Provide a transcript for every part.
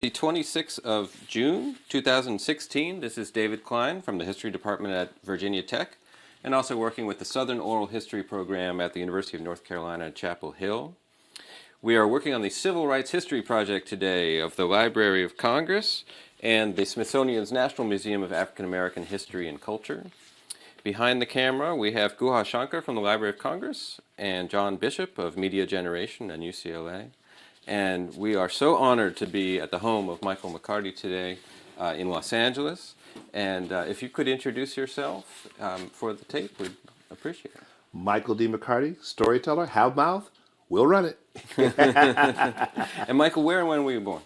The 26th of June, 2016. This is David Klein from the History Department at Virginia Tech, and also working with the Southern Oral History Program at the University of North Carolina at Chapel Hill. We are working on the Civil Rights History Project today of the Library of Congress and the Smithsonian's National Museum of African American History and Culture. Behind the camera, we have Guha Shankar from the Library of Congress and John Bishop of Media Generation and UCLA. And we are so honored to be at the home of Michael McCarty today in Los Angeles. And if you could introduce yourself for the tape, we'd appreciate it. Michael D. McCarty, storyteller, have mouth, we'll run it. And Michael, where and when were you born?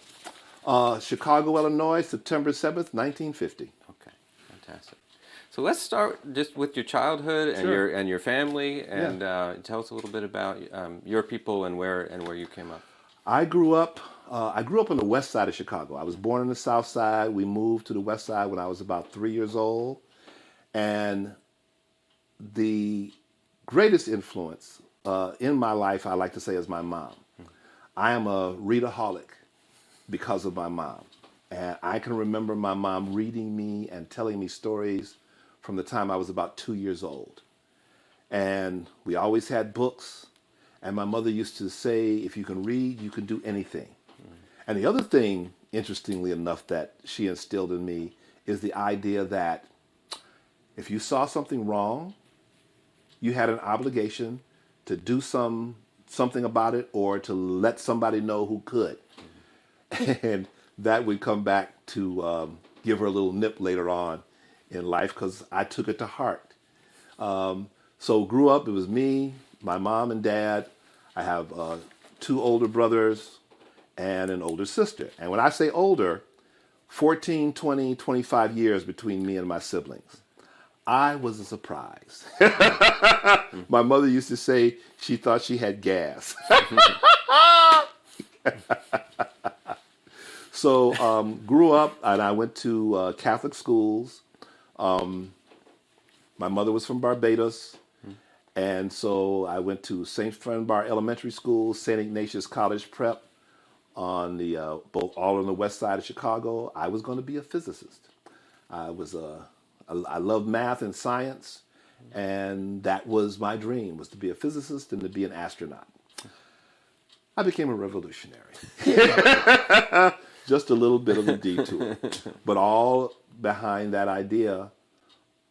Chicago, Illinois, September 7th, 1950. Okay, fantastic. So let's start just with your childhood and Sure. your family, and tell us a little bit about your people and where you came up. I grew up on the west side of Chicago. I was born on the south side. We moved to the west side when I was about 3 years old. And the greatest influence in my life, I like to say, is my mom. I am a readaholic because of my mom. And I can remember my mom reading me and telling me stories from the time I was about 2 years old. And we always had books. And my mother used to say, if you can read, you can do anything. And the other thing, interestingly enough, that she instilled in me is the idea that if you saw something wrong, you had an obligation to do something about it or to let somebody know who could. And that would come back to give her a little nip later on in life because I took it to heart. So grew up, it was me, my mom and dad. I have 2 older brothers and an older sister. And when I say older, 14, 20, 25 years between me and my siblings. I was a surprise. My mother used to say she thought she had gas. So grew up and I went to Catholic schools. My mother was from Barbados. And so I went to St. Fenbar Elementary School, St. Ignatius College Prep on the all on the west side of Chicago. I was going to be a physicist. I loved math and science, and that was my dream, was to be a physicist and to be an astronaut. I became a revolutionary. Just a little bit of a detour, but all behind that idea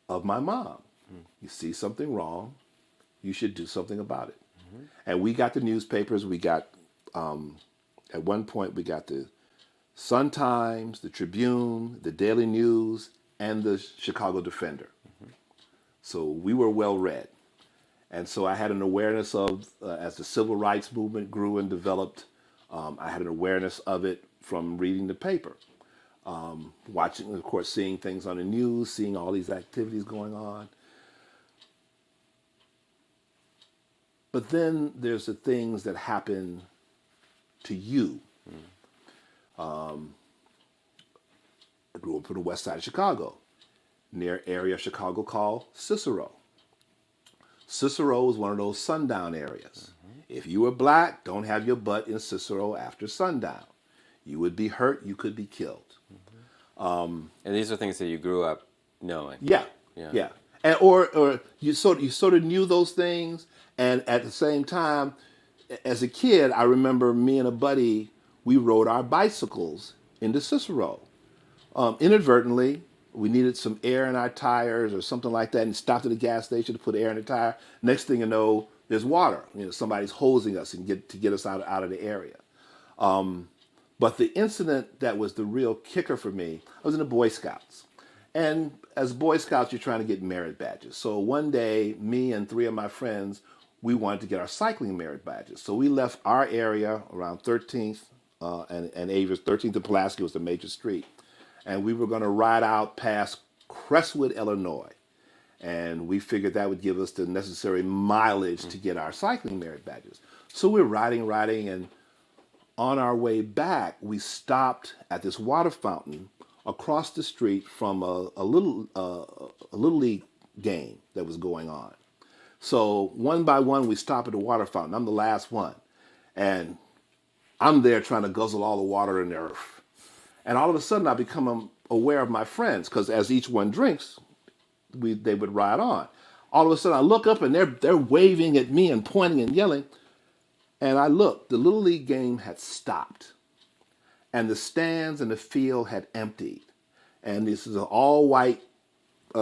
of my mom. You see something wrong, you should do something about it. And we got the newspapers. We got, at one point, we got the Sun-Times, the Tribune, the Daily News, and the Chicago Defender. So we were well read. And so I had an awareness of, as the civil rights movement grew and developed, I had an awareness of it from reading the paper. Watching, of course, seeing things on the news, seeing all these activities going on. But then there's the things that happen to you. I grew up on the west side of Chicago, near area of Chicago called Cicero. Cicero was one of those sundown areas. If you were black, don't have your butt in Cicero after sundown. You would be hurt, you could be killed. And these are things that you grew up knowing. Yeah. And or you sort of knew those things, and at the same time, as a kid, I remember me and a buddy, we rode our bicycles into Cicero. Inadvertently, we needed some air in our tires or something like that, and stopped at a gas station to put air in the tire. Next thing you know, there's water. Somebody's hosing us and to get us out of the area. But the incident that was the real kicker for me, I was in the Boy Scouts. And as Boy Scouts, you're trying to get merit badges. So one day, me and 3 of my friends, we wanted to get our cycling merit badges. So we left our area around 13th and Avis. 13th and Pulaski was the major street. And we were going to ride out past Crestwood, Illinois. And we figured that would give us the necessary mileage to get our cycling merit badges. So we're riding, and on our way back, we stopped at this water fountain across the street from a little league game that was going on. So one by one, we stop at the water fountain. I'm the last one. And I'm there trying to guzzle all the water in the earth. And all of a sudden, I become aware of my friends because as each one drinks, they would ride on. All of a sudden, I look up and they're waving at me and pointing and yelling. And I look, the Little League game had stopped, and the stands in the field had emptied. And this is an all-white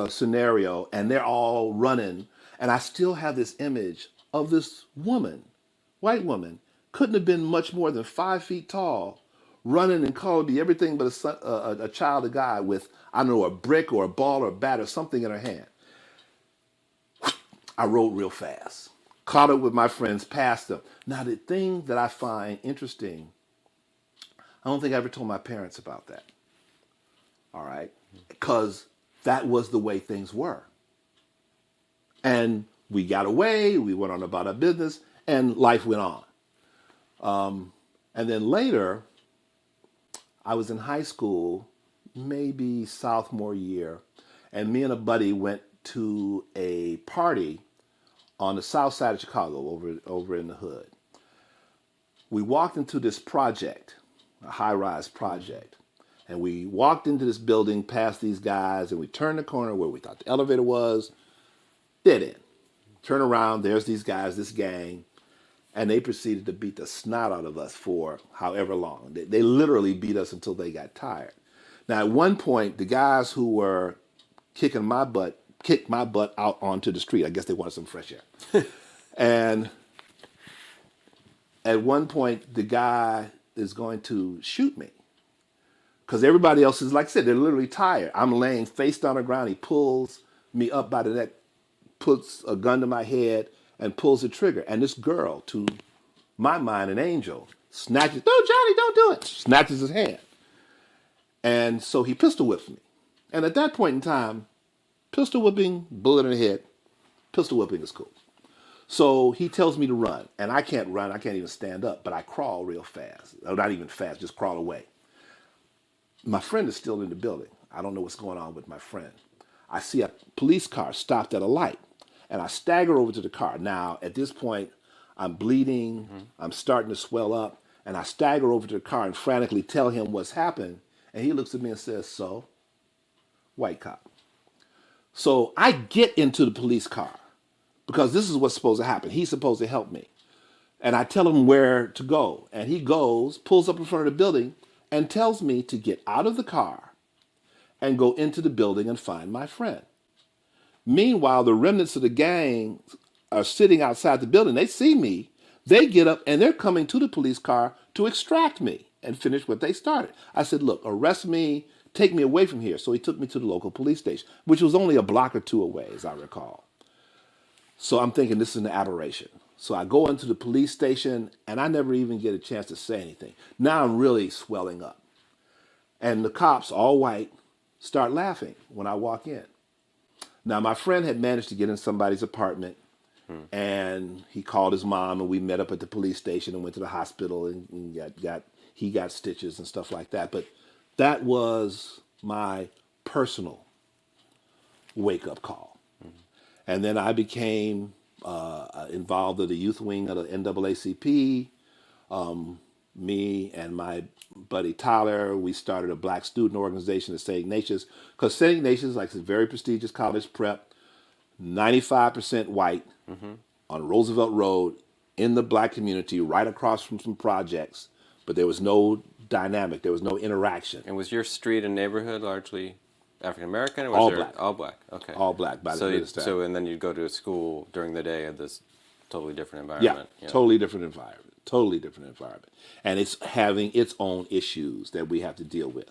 scenario, and they're all running. And I still have this image of this woman, white woman, couldn't have been much more than 5 feet tall, running and calling me everything but a child of God with, I don't know, a brick or a ball or a bat or something in her hand. I rode real fast, caught up with my friends, passed them. Now, the thing that I find interesting, I don't think I ever told my parents about that, all right? Because that was the way things were. And we got away, we went on about our business, and life went on. And then later, I was in high school, maybe sophomore year, and me and a buddy went to a party on the south side of Chicago, over in the hood. We walked into this project, a high-rise project, and we walked into this building past these guys, and we turned the corner where we thought the elevator was, dead end. Turn around, there's these guys, this gang, and they proceeded to beat the snot out of us for however long. They literally beat us until they got tired. Now, at one point, the guys who were kicked my butt out onto the street. I guess they wanted some fresh air. And at one point, the guy is going to shoot me because everybody else is, like I said, they're literally tired. I'm laying face down on the ground. He pulls me up by the neck, puts a gun to my head, and pulls the trigger. And this girl, to my mind, an angel, snatches, "No, Johnny, don't do it," snatches his hand. And so he pistol whips me. And at that point in time, pistol whipping, bullet in the head, pistol whipping is cool. So he tells me to run, and I can't run. I can't even stand up, but I crawl real fast. Or not even fast, just crawl away. My friend is still in the building. I don't know what's going on with my friend. I see a police car stopped at a light, and I stagger over to the car. Now, at this point, I'm bleeding. I'm starting to swell up, and I stagger over to the car and frantically tell him what's happened, and he looks at me and says, "So?" White cop. So I get into the police car because this is what's supposed to happen. He's supposed to help me. And I tell him where to go. And he goes, pulls up in front of the building, and tells me to get out of the car and go into the building and find my friend. Meanwhile, the remnants of the gang are sitting outside the building. They see me. They get up, and they're coming to the police car to extract me and finish what they started. I said, "Look, arrest me. Take me away from here." So he took me to the local police station, which was only a block or two away, as I recall. So I'm thinking this is an aberration. So I go into the police station, and I never even get a chance to say anything. Now I'm really swelling up. And the cops, all white, start laughing when I walk in. Now, my friend had managed to get in somebody's apartment, and he called his mom, and we met up at the police station and went to the hospital, and he got stitches and stuff like that. But that was my personal wake-up call. And then I became involved in the youth wing of the NAACP. Me and my buddy Tyler, we started a black student organization at St. Ignatius, because St. Ignatius, like, it's a very prestigious college prep, 95% white, on Roosevelt Road, in the black community, right across from some projects, but there was no dynamic, there was no interaction. And was your street and neighborhood largely African American? All black. All black. Okay. All black by the greatest time. So and then you'd go to a school during the day at this totally different Yeah, environment. totally different environment. Totally different environment. And it's having its own issues that we have to deal with.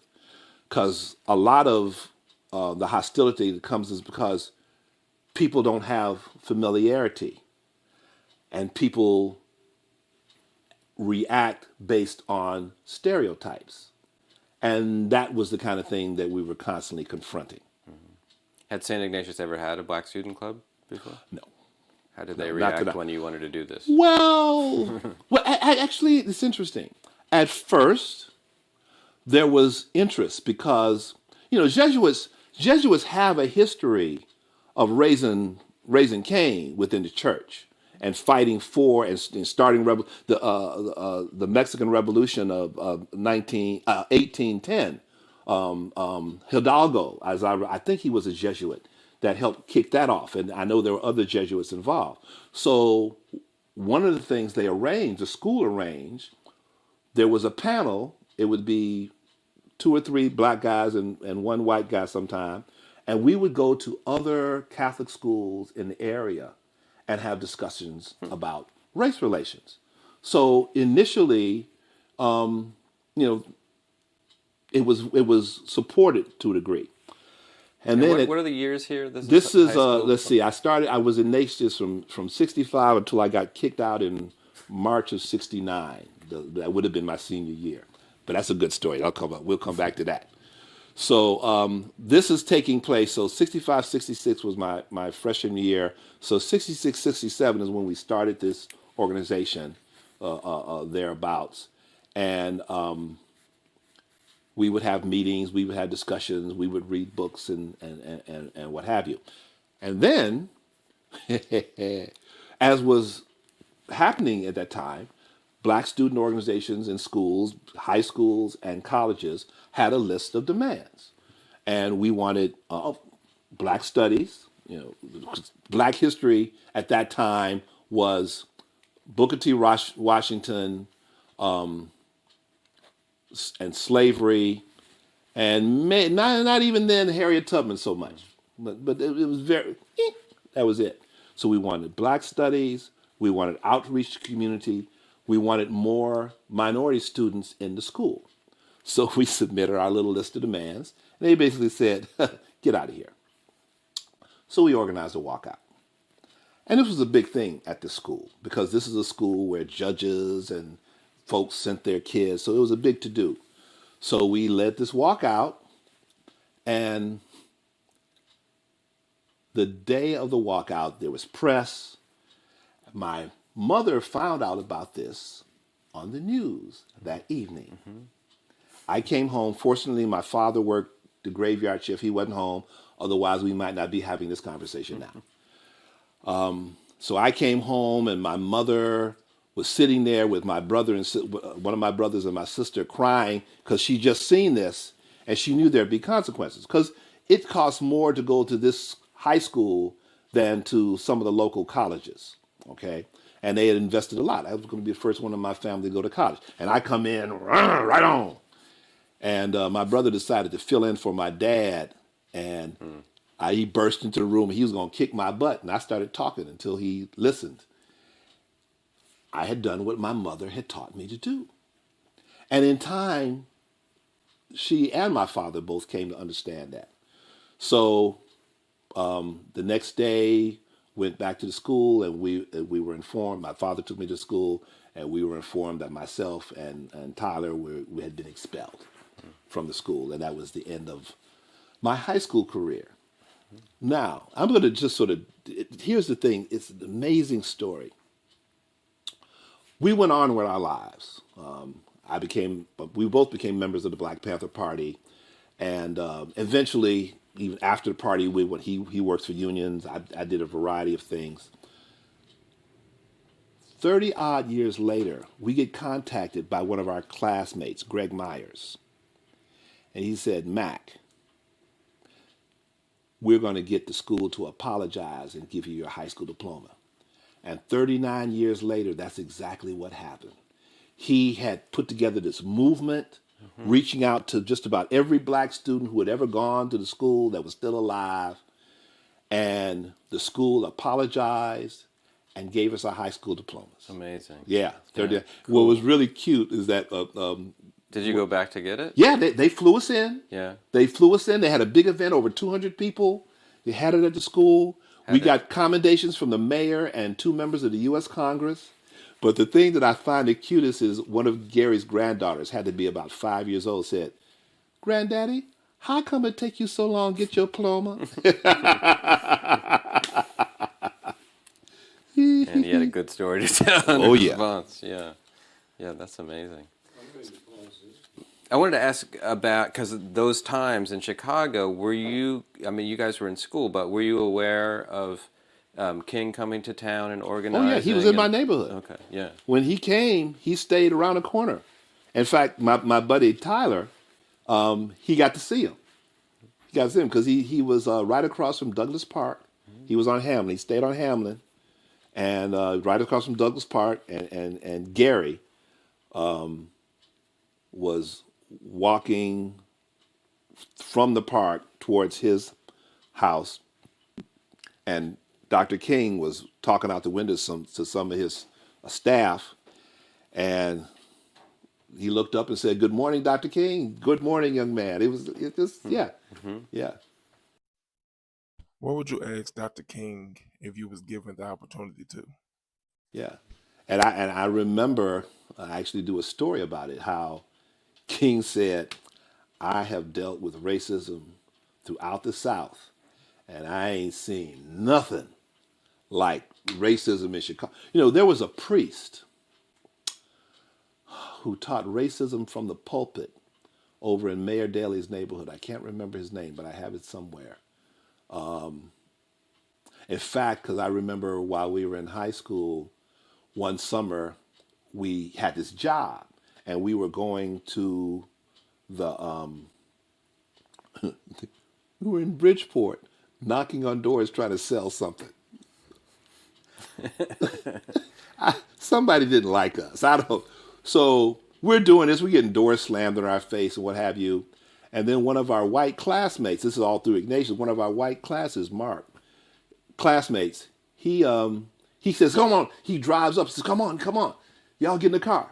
Because a lot of the hostility that comes is because people don't have familiarity. And people react based on stereotypes. And that was the kind of thing that we were constantly confronting. Had St. Ignatius ever had a black student club before? No. How did they not react that I- when you wanted to do this? Well, actually, it's interesting. At first, there was interest because, Jesuits have a history of raising Cain within the church. and fighting for and starting the Mexican Revolution of 1810. Hidalgo, I think he was a Jesuit that helped kick that off, and I know there were other Jesuits involved. So one of the things the school arranged, there was a panel. It would be two or three black guys and one white guy sometime, and we would go to other Catholic schools in the area and have discussions about race relations. So initially, you know, it was supported to a degree, and And then what are the years here? this is High school. let's see. I was in Natchez from '65 until I got kicked out in March of '69. That would have been my senior year, but that's a good story. We'll come back to that. So this is taking place. So 65, 66 was my freshman year. So 66, 67 is when we started this organization thereabouts, and we would have meetings, we would have discussions, we would read books and what have you. And then, as was happening at that time, black student organizations in schools, high schools, and colleges had a list of demands. And we wanted black studies, black history at that time was Booker T. Washington and slavery, and not even then Harriet Tubman so much, but it was very, that was it. So we wanted black studies, we wanted outreach to community, we wanted more minority students in the school. So we submitted our little list of demands, and they basically said, get out of here. So we organized a walkout. And this was a big thing at the school because this is a school where judges and folks sent their kids. So it was a big to-do. So we led this walkout, and the day of the walkout, there was press. My mother found out about this on the news that evening. I came home. Fortunately, my father worked the graveyard shift. He wasn't home. Otherwise, we might not be having this conversation now. So I came home, and my mother was sitting there with my brother and one of my brothers and my sister crying because she just seen this, and she knew there'd be consequences because it costs more to go to this high school than to some of the local colleges. Okay. And they had invested a lot. I was going to be the first one in my family to go to college. And I come in right on. And my brother decided to fill in for my dad. And he burst into the room, and he was going to kick my butt. And I started talking until he listened. I had done what my mother had taught me to do. And in time, she and my father both came to understand that. So the next day, went back to the school, and we were informed. My father took me to school, and we were informed that myself and Tyler we had been expelled from the school, and that was the end of my high school career. Now, I'm going to just here's the thing. It's an amazing story. We went on with our lives. We both became members of the Black Panther Party, and eventually, even after the party, he works for unions. I did a variety of things. 30 odd years later, we get contacted by one of our classmates, Greg Myers. And he said, Mac, we're going to get the school to apologize and give you your high school diploma. And 39 years later, that's exactly what happened. He had put together this movement, reaching out to just about every black student who had ever gone to the school that was still alive. And the school apologized and gave us our high school diplomas. Amazing. Yeah. Yeah, What was really cute is that Did you go back to get it? yeah, they flew us in. Yeah. They flew us in. They had a big event, over 200 people. They had it at the school. We got commendations from the mayor and 2 members of the U.S. Congress. But the thing that I find the cutest is one of Gary's granddaughters, had to be about 5 years old, said, Granddaddy, how come it take you so long to get your diploma? And he had a good story to tell in Oh, yeah. response. Yeah. Yeah, that's amazing. I wanted to ask about, because those times in Chicago, you guys were in school, but were you aware of King coming to town and Oh yeah, he was in organizing? my And neighborhood. okay, yeah. When he came, he stayed around the corner. In fact, my buddy Tyler, he got to see him. He got to see him because he was right across from Douglas Park. He was on Hamlin. He stayed on Hamlin, and right across from Douglas Park. And Gary was walking from the park towards his house, and Dr. King was talking out the window to some of his staff, and he looked up and said, "Good morning, Dr. King. Good morning, young man." It just, yeah, Mm-hmm. yeah, What would you ask Dr. King if you was given the opportunity to? yeah. And I remember I actually do a story about it. How King said, "I have dealt with racism throughout the South, and I ain't seen nothing like racism in Chicago." There was a priest who taught racism from the pulpit over in Mayor Daley's neighborhood. I can't remember his name, but I have it somewhere. In fact, because I remember while we were in high school, one summer we had this job, and we were going to the we were in Bridgeport, knocking on doors trying to sell something. Somebody didn't like us. I don't. So we're doing this. We're getting doors slammed in our face and what have you. And then one of our white classmates. This is all through Ignatius. One of our white Mark classmates. He says, "Come on." He drives up. Says, "Come on, come on, y'all get in the car,"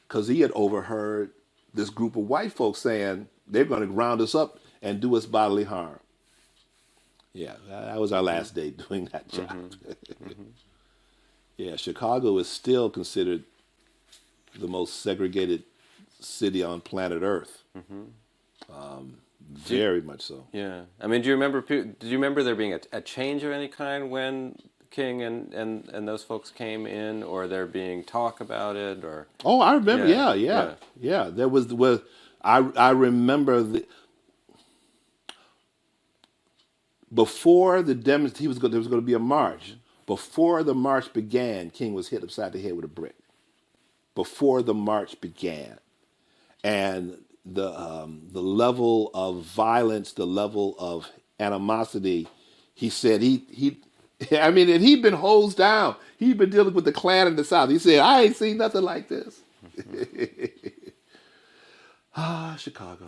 because he had overheard this group of white folks saying they're going to round us up and do us bodily harm. Yeah, that was our last day doing that job. Mm-hmm. Yeah, Chicago is still considered the most segregated city on planet Earth. Do you- Very much so. yeah. I mean, do you remember there being a change of any kind when King and those folks came in, or there being talk about it, or Oh, I remember. yeah, Yeah, yeah, yeah. yeah. There was I remember before the there was going to be a march. Before the march began, King was hit upside the head with a brick. Before the march began, and the level of violence, the level of animosity, he said he I mean, and he'd been hosed down. He'd been dealing with the Klan in the South. He said, "I ain't seen nothing like this." Chicago.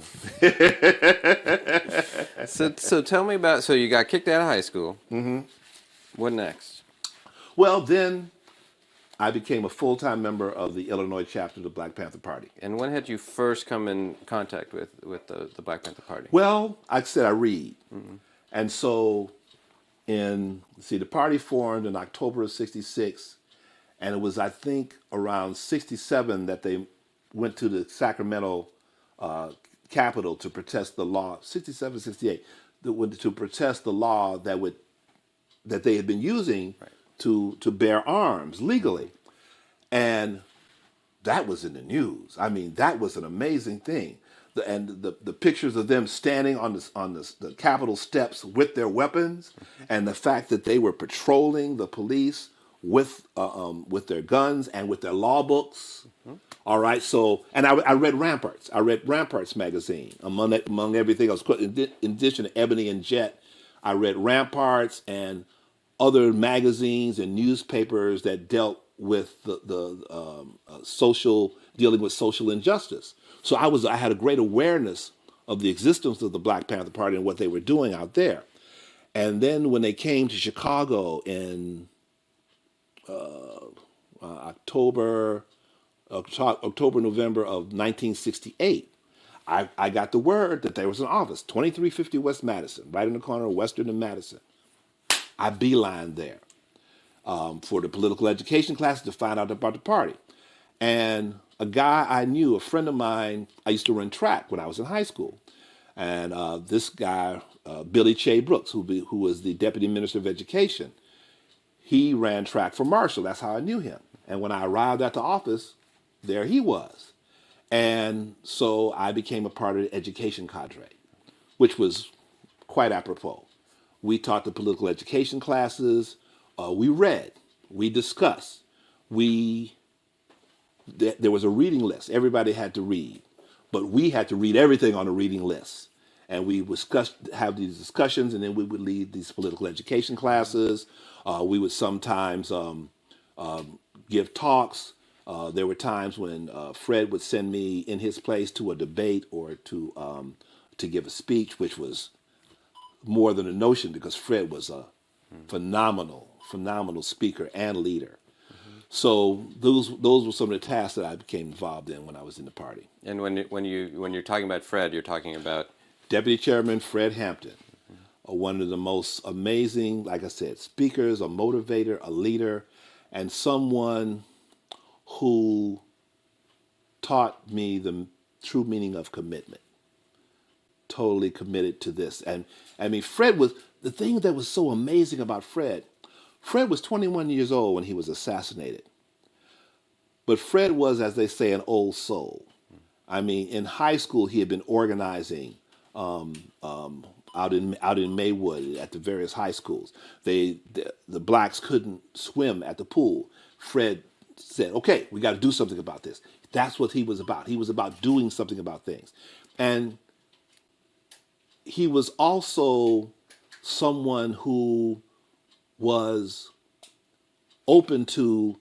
So tell me about. So you got kicked out of high school. What next? Well, then I became a full-time member of the Illinois chapter of the Black Panther Party. And when had you first come in contact with the Black Panther Party? Well, like I said, I read. And so the party formed in October of 66, and it was, I think, around 67 that they went to the Sacramento Capitol to protest the law, 67, 68, to protest the law that they had been using Right. to bear arms legally. And that was in the news. I mean, that was an amazing thing. The pictures of them standing on the Capitol steps with their weapons, and the fact that they were patrolling the police with their guns and with their law books. All right, so and I read Ramparts. I read Ramparts magazine among everything else. In addition to Ebony and Jet, I read Ramparts and other magazines and newspapers that dealt with the social dealing with social injustice. So I had a great awareness of the existence of the Black Panther Party and what they were doing out there. And then when they came to Chicago in October, November of 1968, I got the word that there was an office, 2350 West Madison, right in the corner of Western and Madison. I beelined there for the political education class to find out about the party. And a guy I knew, a friend of mine, I used to run track when I was in high school. And this guy, Billy Che Brooks, who was the Deputy Minister of Education, he ran track for Marshall. That's how I knew him. And when I arrived at the office, there he was. And so I became a part of the education cadre, which was quite apropos. We taught the political education classes. We read, we discussed, we there was a reading list. Everybody had to read, but we had to read everything on the reading list. And we would have these discussions, and then we would lead these political education classes. We would sometimes give talks. There were times when Fred would send me in his place to a debate or to give a speech, which was more than a notion because Fred was a phenomenal speaker and leader. So those were some of the tasks that I became involved in when I was in the party. And when you're talking about Fred, you're talking about Deputy Chairman Fred Hampton, one of the most amazing, like I said, speakers, a motivator, a leader, and someone who taught me the true meaning of commitment. Totally committed to this. And I mean, Fred was, the thing that was so amazing about Fred was 21 years old when he was assassinated. But Fred was, as they say, an old soul. I mean, in high school, he had been organizing out in Maywood at the various high schools. The blacks couldn't swim at the pool. Fred said, "Okay, we got to do something about this." That's what he was about. He was about doing something about things, and he was also someone who was open to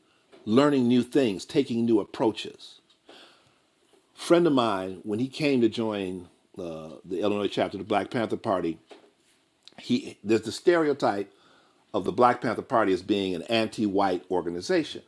learning new things, taking new approaches. Friend of mine, when he came to join the Illinois chapter of the Black Panther Party, there's the stereotype of the Black Panther Party as being an anti-white organization.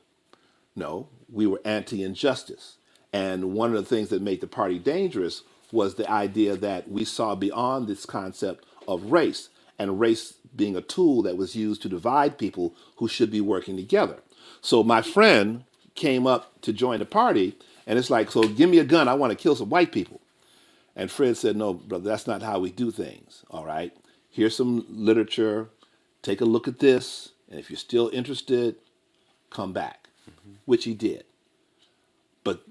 No, we were anti-injustice. And one of the things that made the party dangerous was the idea that we saw beyond this concept of race, and race being a tool that was used to divide people who should be working together. So my friend came up to join the party, and it's like, "So give me a gun, I want to kill some white people." And Fred said, "No, brother, that's not how we do things. All right, here's some literature, take a look at this, and if you're still interested, come back," which he did. But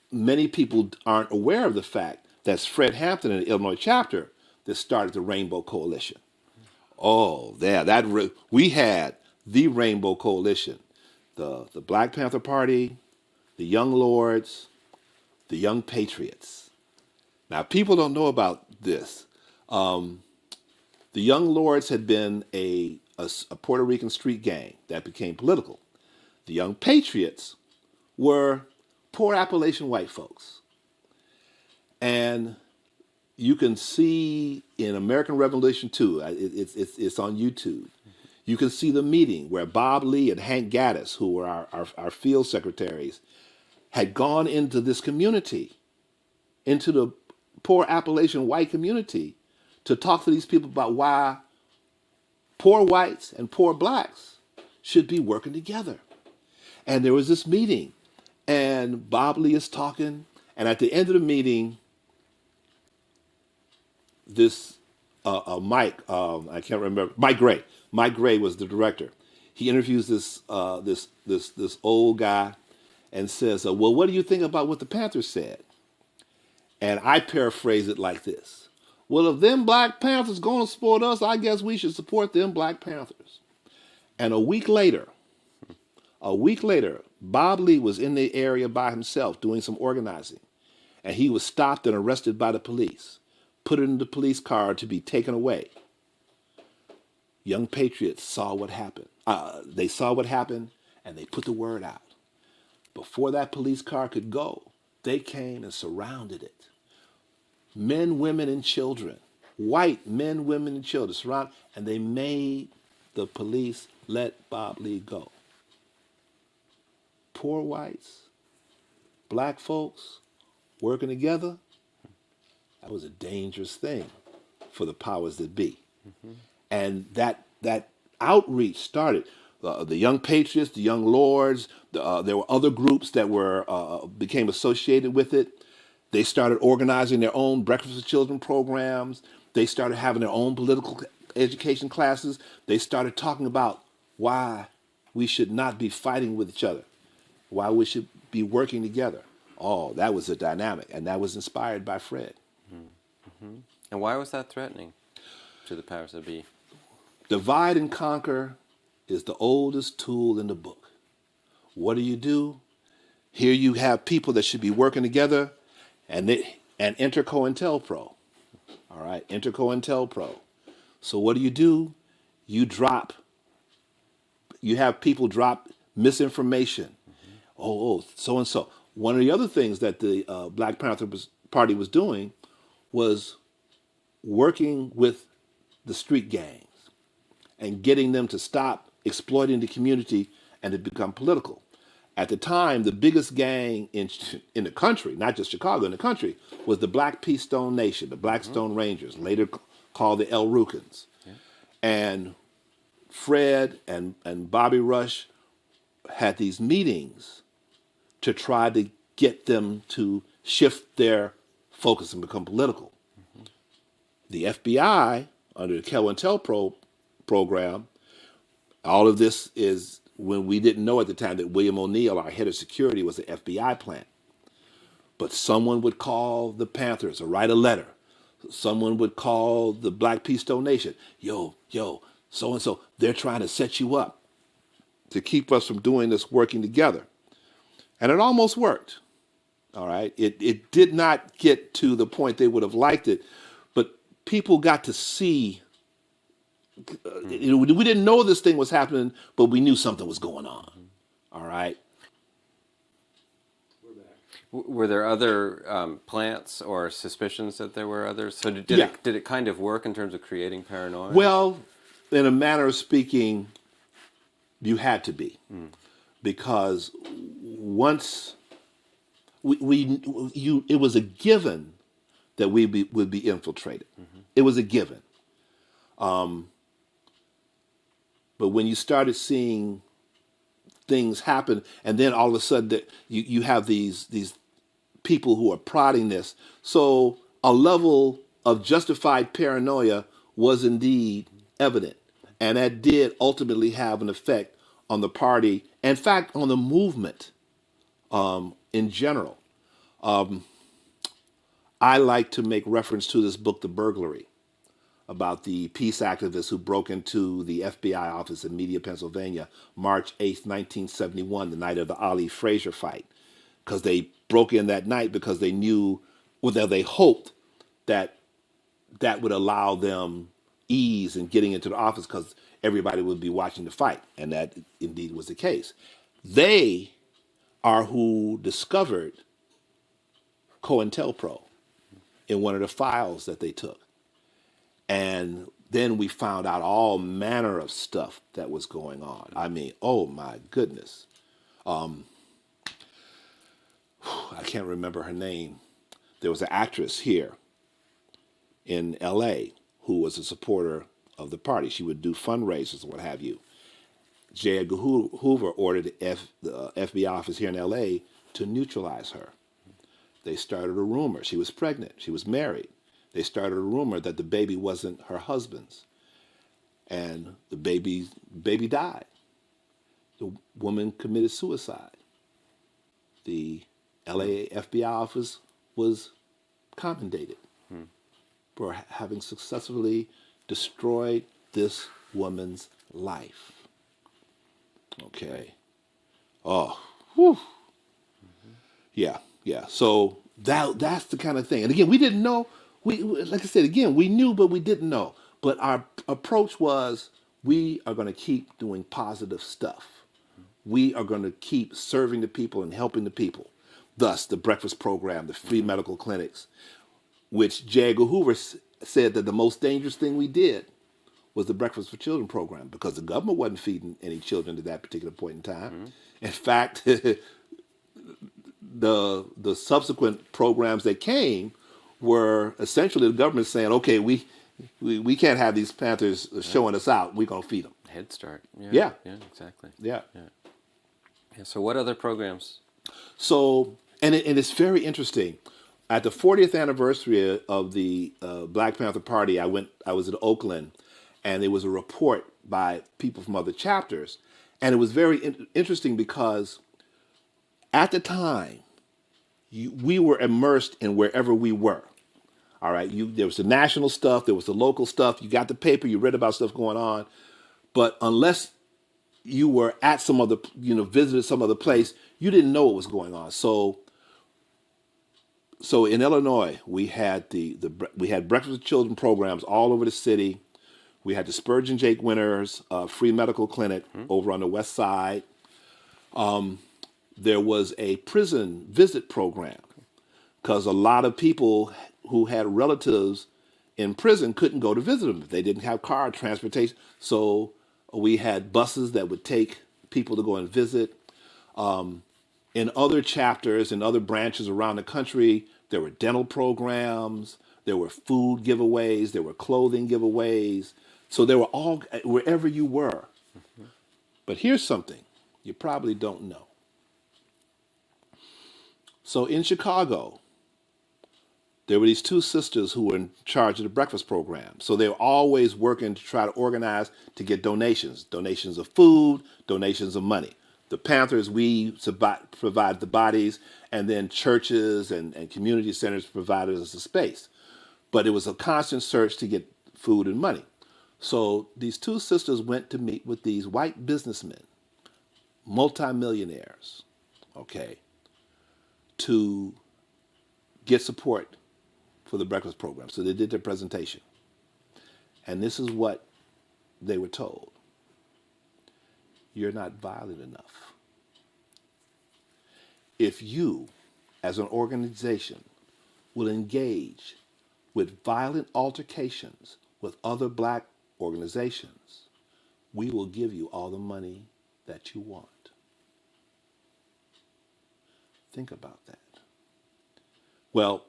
many people aren't aware of the fact that's Fred Hampton in the Illinois chapter that started the Rainbow Coalition. Oh, yeah, we had the Rainbow Coalition, the Black Panther Party, the Young Lords, the Young Patriots. Now, people don't know about this. The Young Lords had been a Puerto Rican street gang that became political. The Young Patriots were poor Appalachian white folks. And you can see in American Revolution 2, it's on YouTube. You can see the meeting where Bob Lee and Hank Gaddis, who were our field secretaries, had gone into this community, into the poor Appalachian white community, to talk to these people about why poor whites and poor blacks should be working together. And there was this meeting, and Bob Lee is talking, and at the end of the meeting, this Mike, I can't remember, Mike Gray. Mike Gray was the director. He interviews this old guy and says, "Well, what do you think about what the Panthers said?" And I paraphrase it like this: "Well, if them Black Panthers going to support us, I guess we should support them Black Panthers." And a week later, Bob Lee was in the area by himself doing some organizing, and he was stopped and arrested by the police, put in the police car to be taken away. Young Patriots saw what happened. They saw what happened, and they put the word out. Before that police car could go, they came and surrounded it. Men, women, and children, white men, women, and children surrounded, and they made the police let Bob Lee go. Poor whites, black folks working together, that was a dangerous thing for the powers that be. And that outreach started. The Young Patriots, the Young Lords, there were other groups that became associated with it. They started organizing their own Breakfast with Children programs. They started having their own political education classes. They started talking about why we should not be fighting with each other, why we should be working together. Oh, that was a dynamic, and that was inspired by Fred. And why was that threatening to the powers that be? Divide and conquer is the oldest tool in the book. What do? Here you have people that should be working together, and enter COINTELPRO. All right, enter COINTELPRO. So what do? You drop. You have people drop misinformation. So and so. One of the other things that the Black Panther Party was doing was working with the street gangs and getting them to stop exploiting the community and to become political. At the time, the biggest gang in the country, not just Chicago, in the country, was the Black Pea Stone Nation, the Black Stone Rangers, later called the El Rukns. And Fred and Bobby Rush had these meetings to try to get them to shift their focus and become political. The FBI, under the COINTELPRO program, all of this is when we didn't know at the time that William O'Neill, our head of security, was an FBI plant. But someone would call the Panthers or write a letter. Someone would call the Black Pea Stone Nation. Yo, so-and-so, they're trying to set you up to keep us from doing this working together. And it almost worked. All right. It did not get to the point they would have liked it, but people got to see. We didn't know this thing was happening, but we knew something was going on. All right. Were there other plants or suspicions that there were others? So did it kind of work in terms of creating paranoia? Well, in a manner of speaking, you had to be, because once it was a given that we would be infiltrated. It was a given. But when you started seeing things happen, and then all of a sudden that you have these people who are prodding this, so a level of justified paranoia was indeed evident, and that did ultimately have an effect on the party, in fact, on the movement in general. I like to make reference to this book, The Burglary, about the peace activists who broke into the FBI office in Media, Pennsylvania, March 8th, 1971, the night of the Ali Frazier fight. Because they broke in that night because they knew, well, they hoped that that would allow them ease in getting into the office because everybody would be watching the fight. And that indeed was the case. They are who discovered COINTELPRO in one of the files that they took. And then we found out all manner of stuff that was going on. I mean, oh my goodness. I can't remember her name. There was an actress here in LA who was a supporter of the party. She would do fundraisers and what have you. J. Edgar Hoover ordered the FBI office here in LA to neutralize her. They started a rumor. She was pregnant. She was married. They started a rumor that the baby wasn't her husband's. And the baby died. The woman committed suicide. The LA FBI office was commended for having successfully destroyed this woman's life. Okay. Oh, whew. Yeah. So that's the kind of thing. And again, we didn't know. Like I said, again, we knew, but we didn't know. But our approach was, we are going to keep doing positive stuff. We are going to keep serving the people and helping the people. Thus, the breakfast program, the free medical clinics, which J. Edgar Hoover said that the most dangerous thing we did was the Breakfast for Children program, because the government wasn't feeding any children at that particular point in time. In fact, the subsequent programs that came were essentially the government saying, okay, we can't have these Panthers showing us out. We're going to feed them. Head Start. Yeah. Yeah, exactly. Yeah. So what other programs? So, and it's very interesting. At the 40th anniversary of the Black Panther Party, I was in Oakland, and there was a report by people from other chapters. And it was very interesting because at the time, we were immersed in wherever we were. All right, there was the national stuff, there was the local stuff. You got the paper, you read about stuff going on, but unless you were at some other, visited some other place, you didn't know what was going on. So in Illinois, we had we had breakfast with children programs all over the city. We had the Spurgeon Jake Winters free medical clinic over on the west side. There was a prison visit program because a lot of people who had relatives in prison couldn't go to visit them. They didn't have car transportation. So we had buses that would take people to go and visit. In other chapters and other branches around the country, there were dental programs, there were food giveaways, there were clothing giveaways. So they were all wherever you were. But here's something you probably don't know. So in Chicago, there were these two sisters who were in charge of the breakfast program. So they were always working to try to organize to get donations of food, donations of money. The Panthers, we provide the bodies, and then churches and community centers provided us a space. But it was a constant search to get food and money. So these two sisters went to meet with these white businessmen, multimillionaires, okay, to get support for the breakfast program. So they did their presentation. And this is what they were told. You're not violent enough. If you, as an organization, will engage with violent altercations with other black organizations, we will give you all the money that you want. Think about that. Well,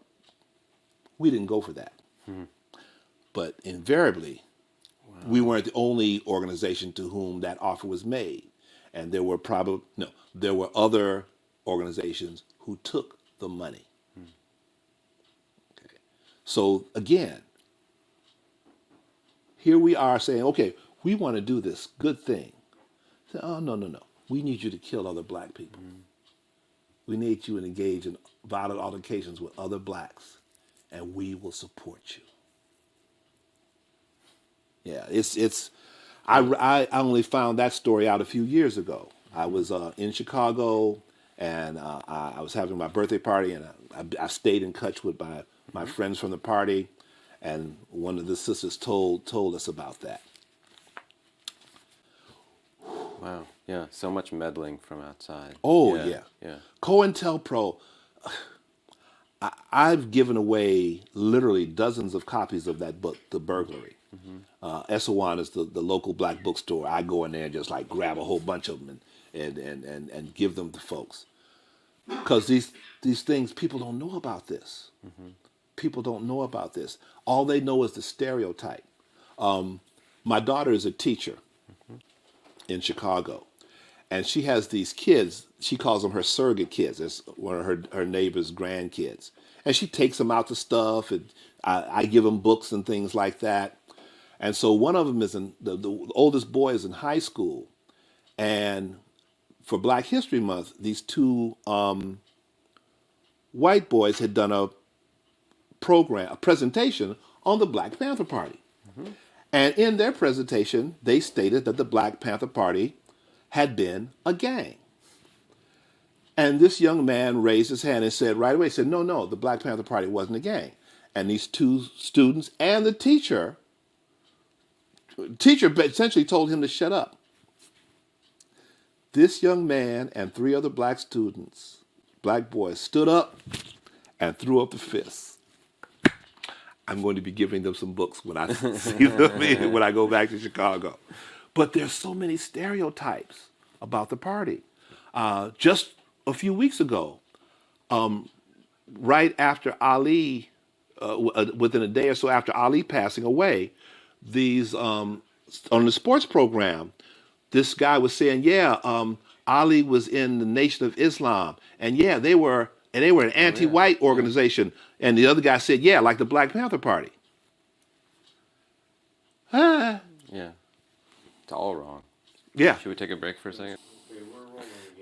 we didn't go for that. But invariably, we weren't the only organization to whom that offer was made. And there were there were other organizations who took the money. Okay. So again, here we are saying, okay, we want to do this good thing. Say, oh, no. We need you to kill other black people. We need you to engage in violent altercations with other blacks, and we will support you. Yeah, I only found that story out a few years ago. I was in Chicago, and I was having my birthday party, and I stayed in touch with my friends from the party, and one of the sisters told us about that. Wow. Yeah. So much meddling from outside. Oh Yeah. yeah. COINTELPRO. I've given away literally dozens of copies of that book, The Burglary. Essewan is the local black bookstore. I go in there and just like grab a whole bunch of them and give them to folks. Because these things, people don't know about this. People don't know about this. All they know is the stereotype. My daughter is a teacher in Chicago. And she has these kids. She calls them her surrogate kids. It's one of her neighbor's grandkids. And she takes them out to stuff. And I give them books and things like that. And so one of them is the oldest boy is in high school. And for Black History Month, these two white boys had done a presentation on the Black Panther Party. And in their presentation, they stated that the Black Panther Party had been a gang. And this young man raised his hand and said right away, no, the Black Panther Party wasn't a gang. And these two students and the teacher essentially told him to shut up. This young man and three other black students, black boys, stood up and threw up a fist. I'm going to be giving them some books when I see them when I go back to Chicago. But there's so many stereotypes about the party. Just a few weeks ago, right after Ali, within a day or so after Ali passing away, these on the sports program, this guy was saying, Ali was in the Nation of Islam, and they were an anti-white organization, and the other guy said, like the Black Panther Party. Yeah. It's all wrong. Yeah. Should we take a break for a second?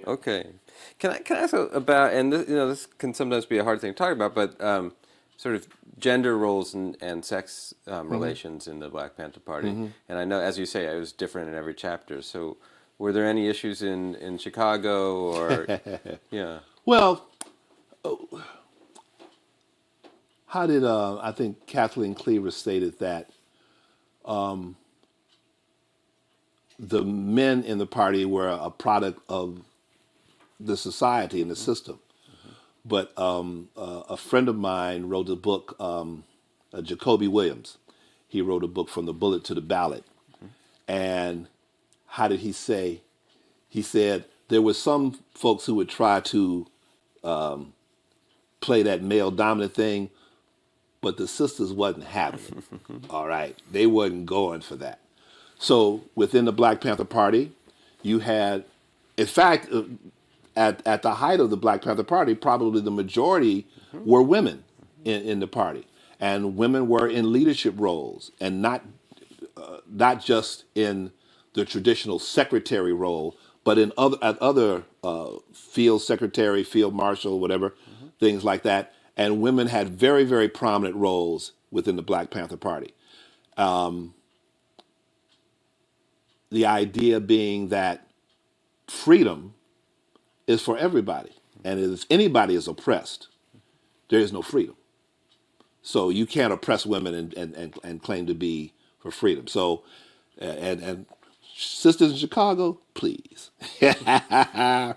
Okay. Can I ask about, and this can sometimes be a hard thing to talk about, but sort of gender roles and sex relations in the Black Panther Party. And I know, as you say, it was different in every chapter. So Were there any issues in Chicago or yeah? Well, how did I think Kathleen Cleaver stated that the men in the party were a product of the society and the system. But a friend of mine wrote a book, Jacoby Williams. He wrote a book, From the Bullet to the Ballot. And how did he say? He said there were some folks who would try to play that male dominant thing, but the sisters wasn't having it. All right, they wasn't going for that. So within the Black Panther Party, you had, in fact, at the height of the Black Panther Party, probably the majority were women in the party, and women were in leadership roles, and not just in the traditional secretary role, but in other field secretary, field marshal, whatever, things like that. And women had very, very prominent roles within the Black Panther Party. The idea being that freedom is for everybody. And if anybody is oppressed, there is no freedom. So you can't oppress women and claim to be for freedom. So, and sisters in Chicago, please. And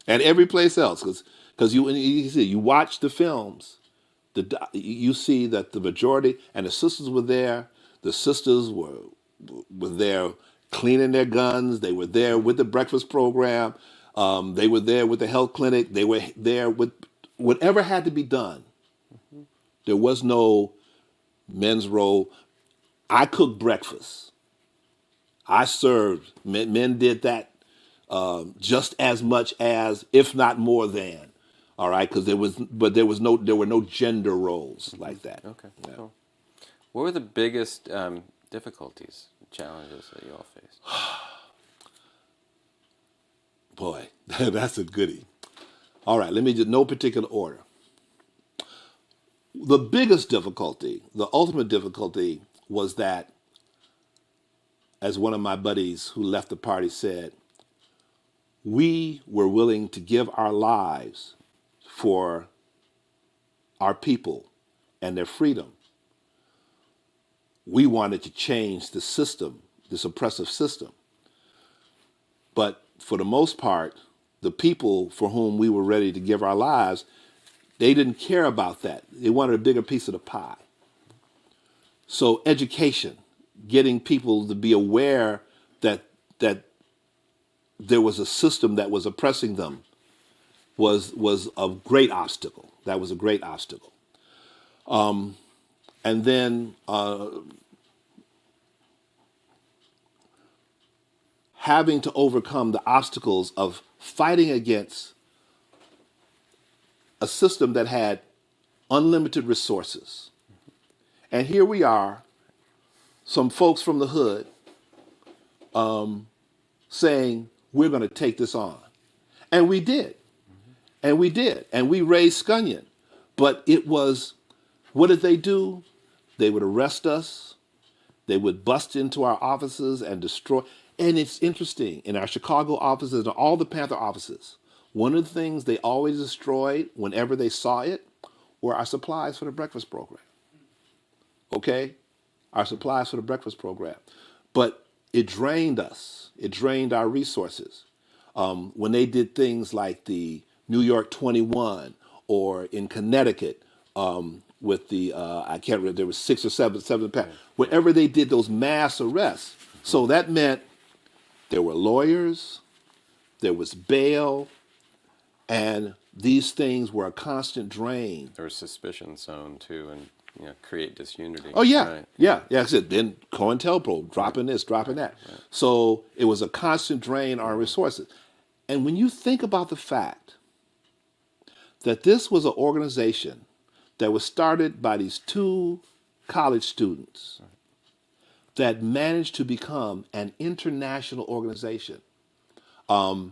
every place else, because you see, you watch the films, you see that the majority, and the sisters were there, the sisters were there cleaning their guns, they were there with the breakfast program, they were there with the health clinic, they were there with whatever had to be done. There was no men's role. I cooked breakfast. I served. Men did that just as much as, if not more than. All right, because there were no gender roles like that. Okay, Yeah. cool. What were the biggest difficulties, challenges that you all faced? Boy, that's a goodie. All right, let me just, no particular order. The biggest difficulty, the ultimate difficulty, was that, as one of my buddies who left the party said, we were willing to give our lives for our people and their freedom. We wanted to change the system, this oppressive system. But for the most part, the people for whom we were ready to give our lives, they didn't care about that. They wanted a bigger piece of the pie. So education, getting people to be aware that there was a system that was oppressing them was a great obstacle. That was a great obstacle. And then having to overcome the obstacles of fighting against a system that had unlimited resources. And here we are, some folks from the hood, saying, we're going to take this on. And we did. And we did. And we raised scunion. But it was, what did they do? They would arrest us. They would bust into our offices and destroy. And it's interesting, in our Chicago offices and all the Panther offices, one of the things they always destroyed whenever they saw it were our supplies for the breakfast program. Okay? Our supplies for the breakfast program. But it drained us. It drained our resources. When they did things like the New York 21 or in Connecticut with the, I can't remember, there was 6 or 7 pounds. Wherever they did those mass arrests. So that meant there were lawyers, there was bail, and these things were a constant drain. There was suspicion zone too, and create disunity. Oh yeah, Right. yeah. I said then COINTELPRO dropping this, dropping that. Right. So it was a constant drain on our resources. And when you think about the fact that this was an organization that was started by these 2 college students that managed to become an international organization. A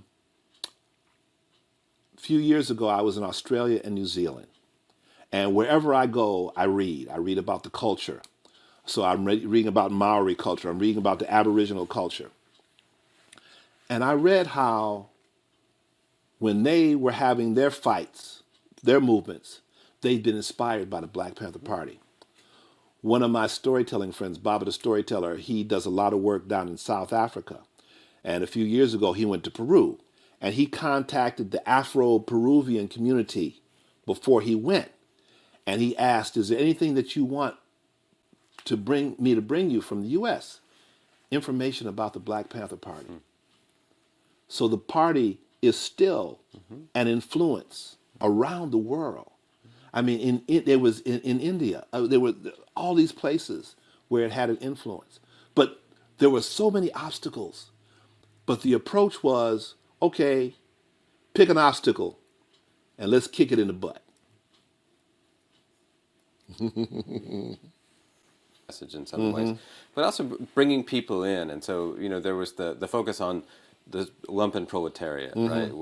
few years ago, I was in Australia and New Zealand. And wherever I go, I read. I read about the culture. So I'm reading about Maori culture. I'm reading about the Aboriginal culture. And I read how when they were having their fights, their movements, they'd been inspired by the Black Panther Party. One of my storytelling friends, Baba the Storyteller, he does a lot of work down in South Africa. And a few years ago, he went to Peru. And he contacted the Afro-Peruvian community before he went. And he asked, is there anything that you want to bring you from the U.S.? Information about the Black Panther Party. So the party is still an influence around the world. I mean, there was in India, there were all these places where it had an influence. But there were so many obstacles. But the approach was, okay, pick an obstacle and let's kick it in the butt. Message in some ways, but also bringing people in. And so, there was the focus on the lumpen proletariat, right,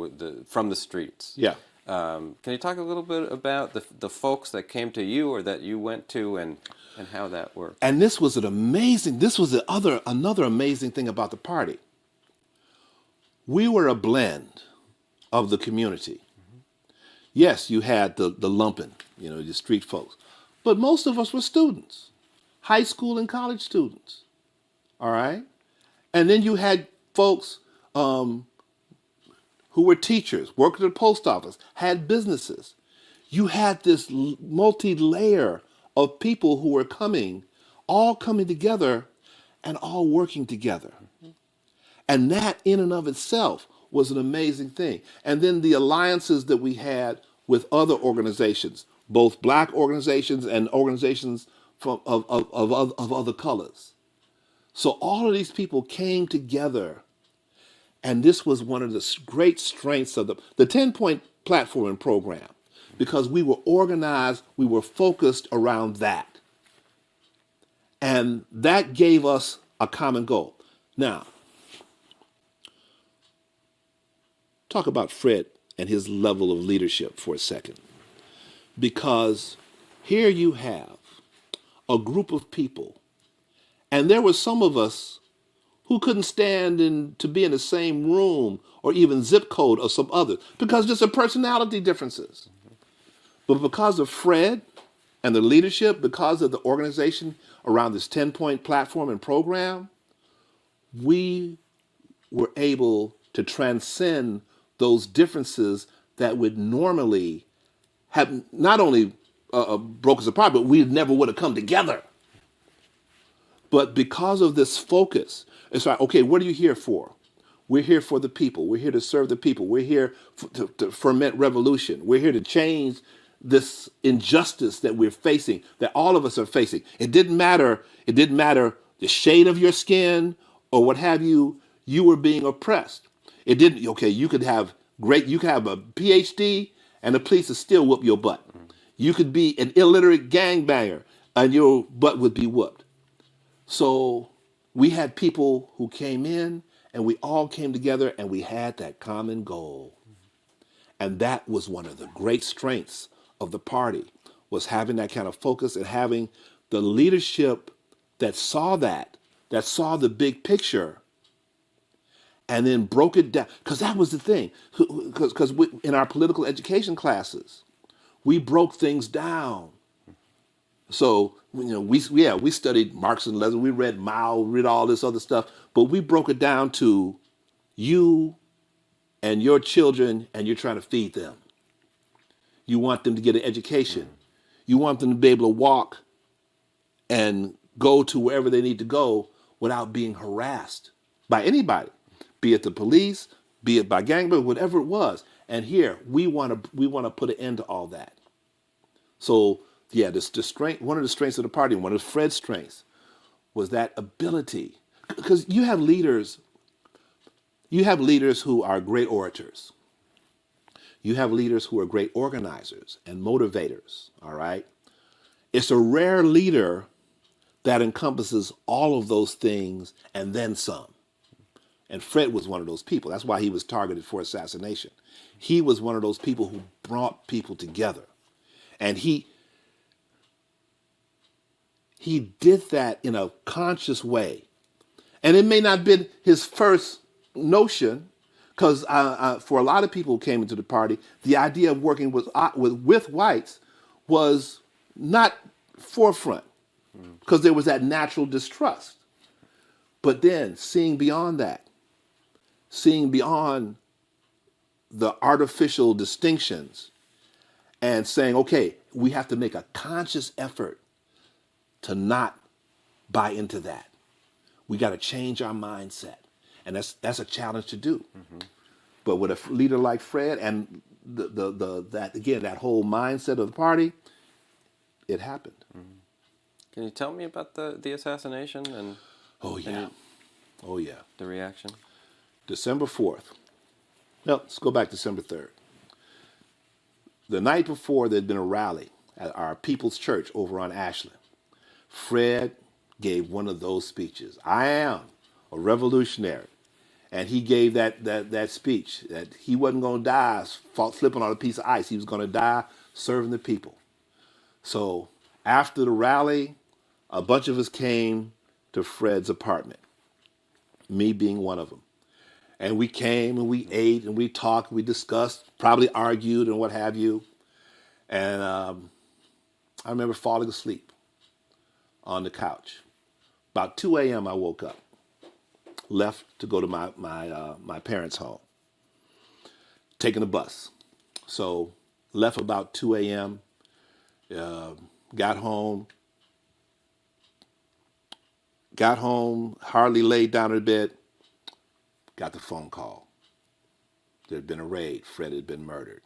from the streets. Yeah. Can you talk a little bit about the folks that came to you or that you went to and how that worked? And this was another amazing thing about the party. We were a blend of the community. Yes, you had the lumpen, the street folks, but most of us were students, high school and college students. All right, and then you had folks who were teachers, worked at the post office, had businesses. You had this multi-layer of people who were all coming together and all working together. And that in and of itself was an amazing thing. And then the alliances that we had with other organizations, both black organizations and organizations of other colors. So all of these people came together. And this was one of the great strengths of the 10-point platform and program, because we were organized, we were focused around that. And that gave us a common goal. Now, talk about Fred and his level of leadership for a second. Because here you have a group of people, and there were some of us who couldn't stand to be in the same room or even zip code of some others because just of personality differences. But because of Fred and the leadership, because of the organization around this 10-point platform and program, we were able to transcend those differences that would normally have not only broke us apart, but we never would have come together. But because of this focus, it's like, okay, what are you here for? We're here for the people. We're here to serve the people. We're here to ferment revolution. We're here to change this injustice that we're facing, that all of us are facing. It didn't matter the shade of your skin or what have you, you were being oppressed. It didn't, okay, you could have a PhD and the police would still whoop your butt. You could be an illiterate gangbanger and your butt would be whooped. So we had people who came in and we all came together and we had that common goal. And that was one of the great strengths of the party, was having that kind of focus and having the leadership that saw the big picture and then broke it down. Because that was the thing. Because in our political education classes, we broke things down. So, we studied Marx and Lenin, we read Mao, read all this other stuff, but we broke it down to you and your children, and you're trying to feed them. You want them to get an education. You want them to be able to walk and go to wherever they need to go without being harassed by anybody, be it the police, be it by gangbangers, whatever it was. And here, we want to put an end to all that. So, yeah, the strength, one of the strengths of the party, one of Fred's strengths, was that ability. Because you have leaders who are great orators. You have leaders who are great organizers and motivators, all right? It's a rare leader that encompasses all of those things and then some. And Fred was one of those people. That's why he was targeted for assassination. He was one of those people who brought people together. And he did that in a conscious way. And it may not have been his first notion, because for a lot of people who came into the party, the idea of working with whites was not forefront because there was that natural distrust. But then seeing beyond that, seeing beyond the artificial distinctions and saying, okay, we have to make a conscious effort to not buy into that. We got to change our mindset. And that's a challenge to do. But with a leader like Fred and that whole mindset of the party, it happened. Can you tell me about the assassination and Oh yeah. Oh yeah. the reaction? December 4th. No, let's go back December 3rd. The night before, there'd been a rally at our People's Church over on Ashland. Fred gave one of those speeches. I am a revolutionary. And he gave that speech that he wasn't going to die slipping on a piece of ice. He was going to die serving the people. So after the rally, a bunch of us came to Fred's apartment, me being one of them. And we came and we ate and we talked, we discussed, probably argued and what have you. And I remember falling asleep on the couch. About 2 a.m. I woke up, left to go to my parents' home, taking a bus. So left about 2 a.m., got home, hardly laid down in bed, got the phone call. There had been a raid. Fred had been murdered.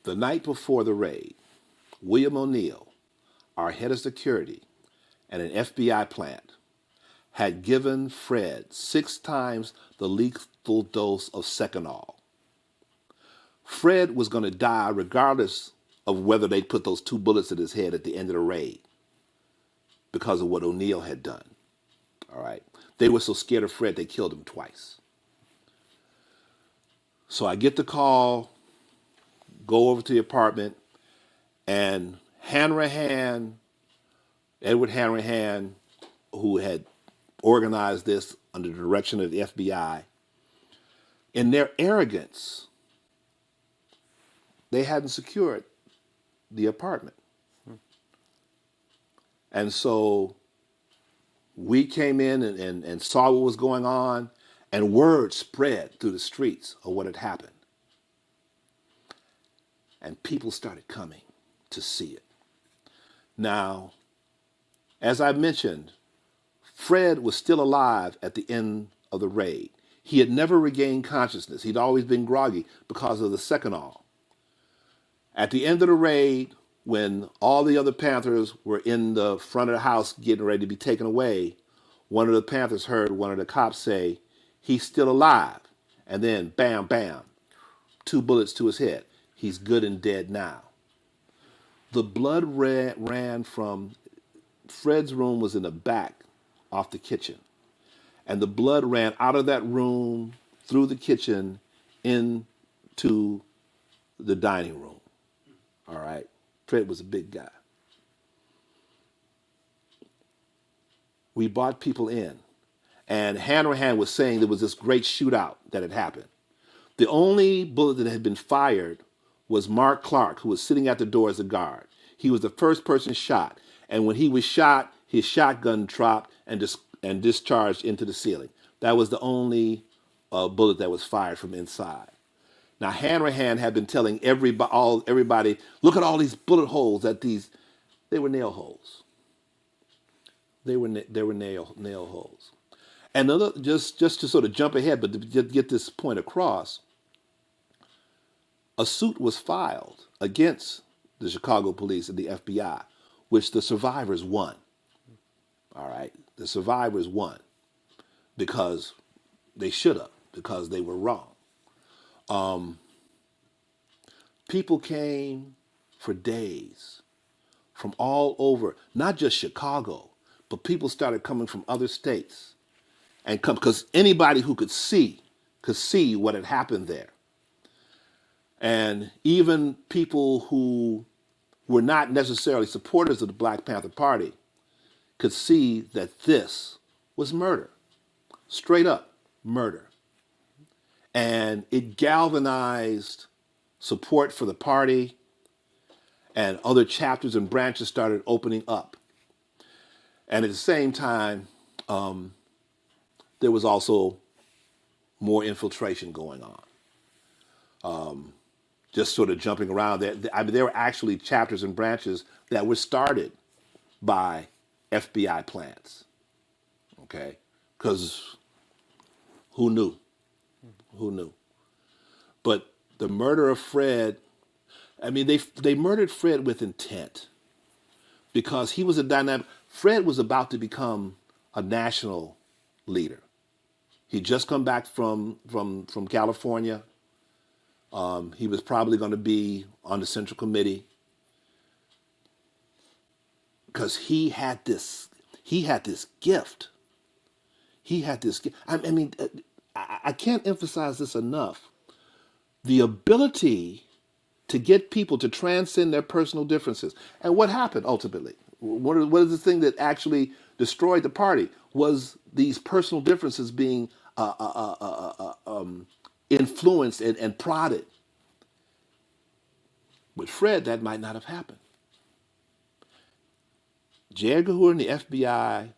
The night before the raid, William O'Neill, our head of security at an FBI plant, had given Fred 6 times the lethal dose of Seconal. Fred was going to die regardless of whether they put those 2 bullets in his head at the end of the raid because of what O'Neill had done. All right. They were so scared of Fred, they killed him twice. So I get the call, go over to the apartment, and Edward Hanrahan, who had organized this under the direction of the FBI, in their arrogance, they hadn't secured the apartment. And so we came in and saw what was going on, and word spread through the streets of what had happened. And people started coming to see it. Now, as I mentioned, Fred was still alive at the end of the raid. He had never regained consciousness. He'd always been groggy because of the Seconal. At the end of the raid, when all the other Panthers were in the front of the house getting ready to be taken away, one of the Panthers heard one of the cops say, "He's still alive." And then, bam, bam, 2 bullets to his head. He's good and dead now. The blood ran from Fred's room was in the back off the kitchen. And the blood ran out of that room through the kitchen into the dining room. All right. Fred was a big guy. We brought people in. And Hanrahan was saying there was this great shootout that had happened. The only bullet that had been fired was Mark Clark, who was sitting at the door as a guard. He was the first person shot. And when he was shot, his shotgun dropped and discharged into the ceiling. That was the only bullet that was fired from inside. Now, Hanrahan had been telling everybody, look at all these bullet holes they were nail holes. They were nail holes. And just to sort of jump ahead, but to get this point across, a suit was filed against the Chicago police and the FBI, which the survivors won. All right, the survivors won because they should have, because they were wrong. People came for days from all over, not just Chicago, but people started coming from other states and come because anybody who could see what had happened there. And even people who were not necessarily supporters of the Black Panther Party could see that this was murder. straight up murder. And it galvanized support for the party, and other chapters and branches started opening up. And at the same time, there was also more infiltration going on, just sort of jumping around. There were actually chapters and branches that were started by FBI plants, okay? Because who knew? Who knew? But the murder of Fred, I mean, they murdered Fred with intent because he was a dynamic. Fred was about to become a national leader. He'd just come back from California. He was probably going to be on the Central Committee because he had this gift. He had this gift. I mean, I can't emphasize this enough. The ability to get people to transcend their personal differences. And what happened ultimately? What is the thing that actually destroyed the party? Was these personal differences being influenced and prodded. With Fred, that might not have happened. J. Edgar Hoover and the FBI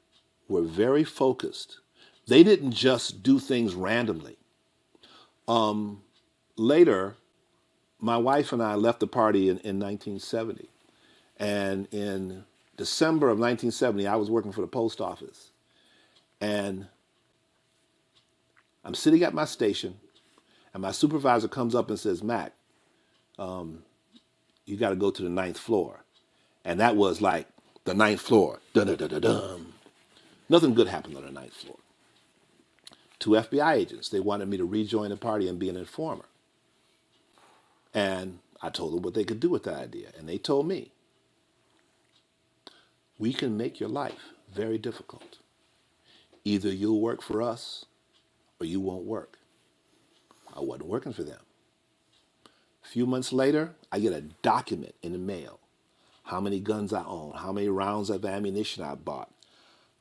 were very focused. They didn't just do things randomly. Later, my wife and I left the party in 1970. And in December of 1970, I was working for the post office. And I'm sitting at my station, and my supervisor comes up and says, Mac, you got to go to the 9th floor. And that was like the 9th floor. Dun-dun-dun-dun-dun. Nothing good happened on the 9th floor. 2 FBI agents, they wanted me to rejoin the party and be an informer. And I told them what they could do with that idea. And they told me, we can make your life very difficult. Either you'll work for us or you won't work. I wasn't working for them. A few months later, I get a document in the mail. How many guns I own, how many rounds of ammunition I bought,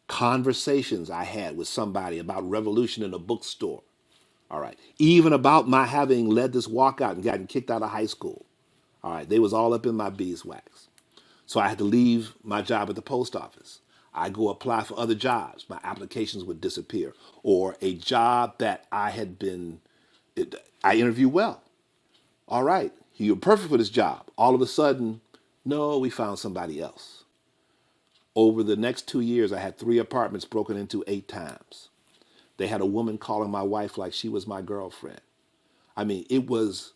conversations I had with somebody about revolution in a bookstore. All right. Even about my having led this walkout and gotten kicked out of high school. All right. They was all up in my beeswax. So I had to leave my job at the post office. I go apply for other jobs. My applications would disappear. Or a job that I interview well. All right. You're perfect for this job. All of a sudden, no, we found somebody else. Over the next 2 years, I had 3 apartments broken into 8 times. They had a woman calling my wife like she was my girlfriend. I mean, it was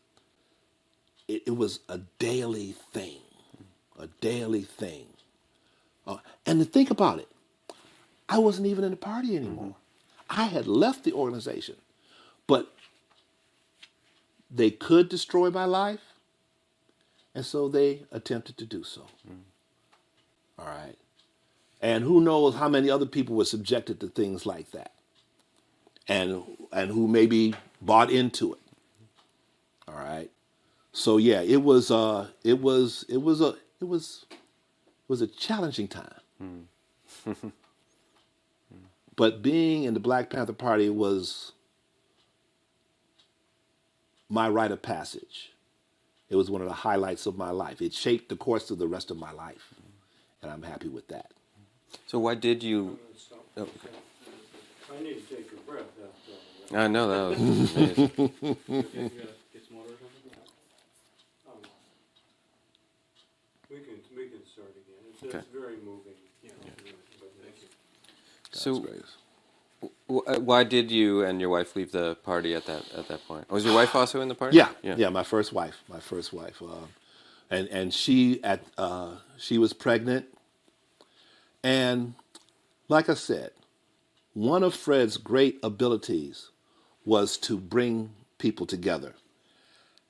a daily thing, a daily thing. And to think about it, I wasn't even in the party anymore. I had left the organization, but they could destroy my life, and so they attempted to do so. All right. And who knows how many other people were subjected to things like that, and who maybe bought into it. All right. So yeah, it was a challenging time. But being in the Black Panther Party was my rite of passage. It was one of the highlights of my life. It shaped the course of the rest of my life, and I'm happy with that. So why did you? Oh, okay. I need to take a breath after all that. I know that was amazing. Get some water or something? We can start again. Okay. It's very moving. Yeah. But thank you. So, Grace. why did you and your wife leave the party at that point? Was your wife also in the party? Yeah, my first wife. And she was pregnant. And like I said, one of Fred's great abilities was to bring people together.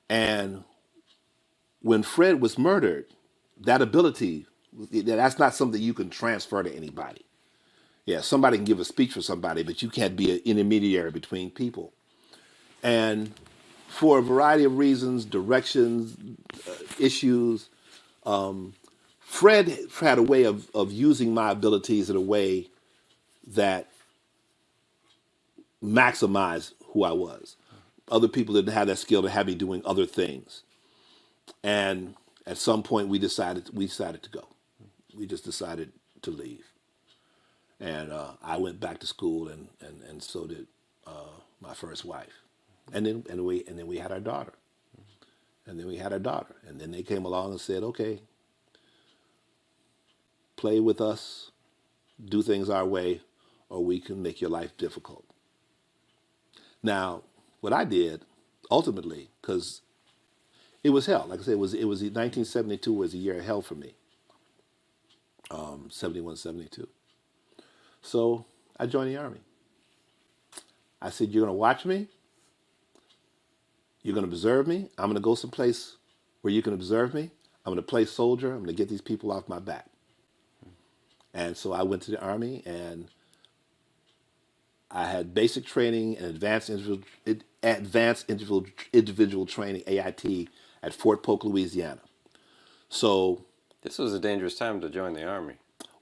And when Fred was murdered, that ability, that's not something you can transfer to anybody. Yeah, somebody can give a speech for somebody, but you can't be an intermediary between people. And for a variety of reasons, directions, issues, Fred had a way of using my abilities in a way that maximize who I was. Other people didn't have that skill to have me doing other things. And at some point we decided to go. We just decided to leave. And I went back to school, and so did my first wife. And then we had our daughter. And then they came along and said, okay, play with us, do things our way, or we can make your life difficult. Now, what I did ultimately, because it was hell. Like I said, it was 1972 was a year of hell for me. 71, 72. So I joined the Army. I said, you're going to watch me. You're going to observe me. I'm going to go someplace where you can observe me. I'm going to play soldier. I'm going to get these people off my back. And so I went to the Army, and I had basic training and advanced individual training, AIT, at Fort Polk, Louisiana. So, This was a dangerous time to join the Army.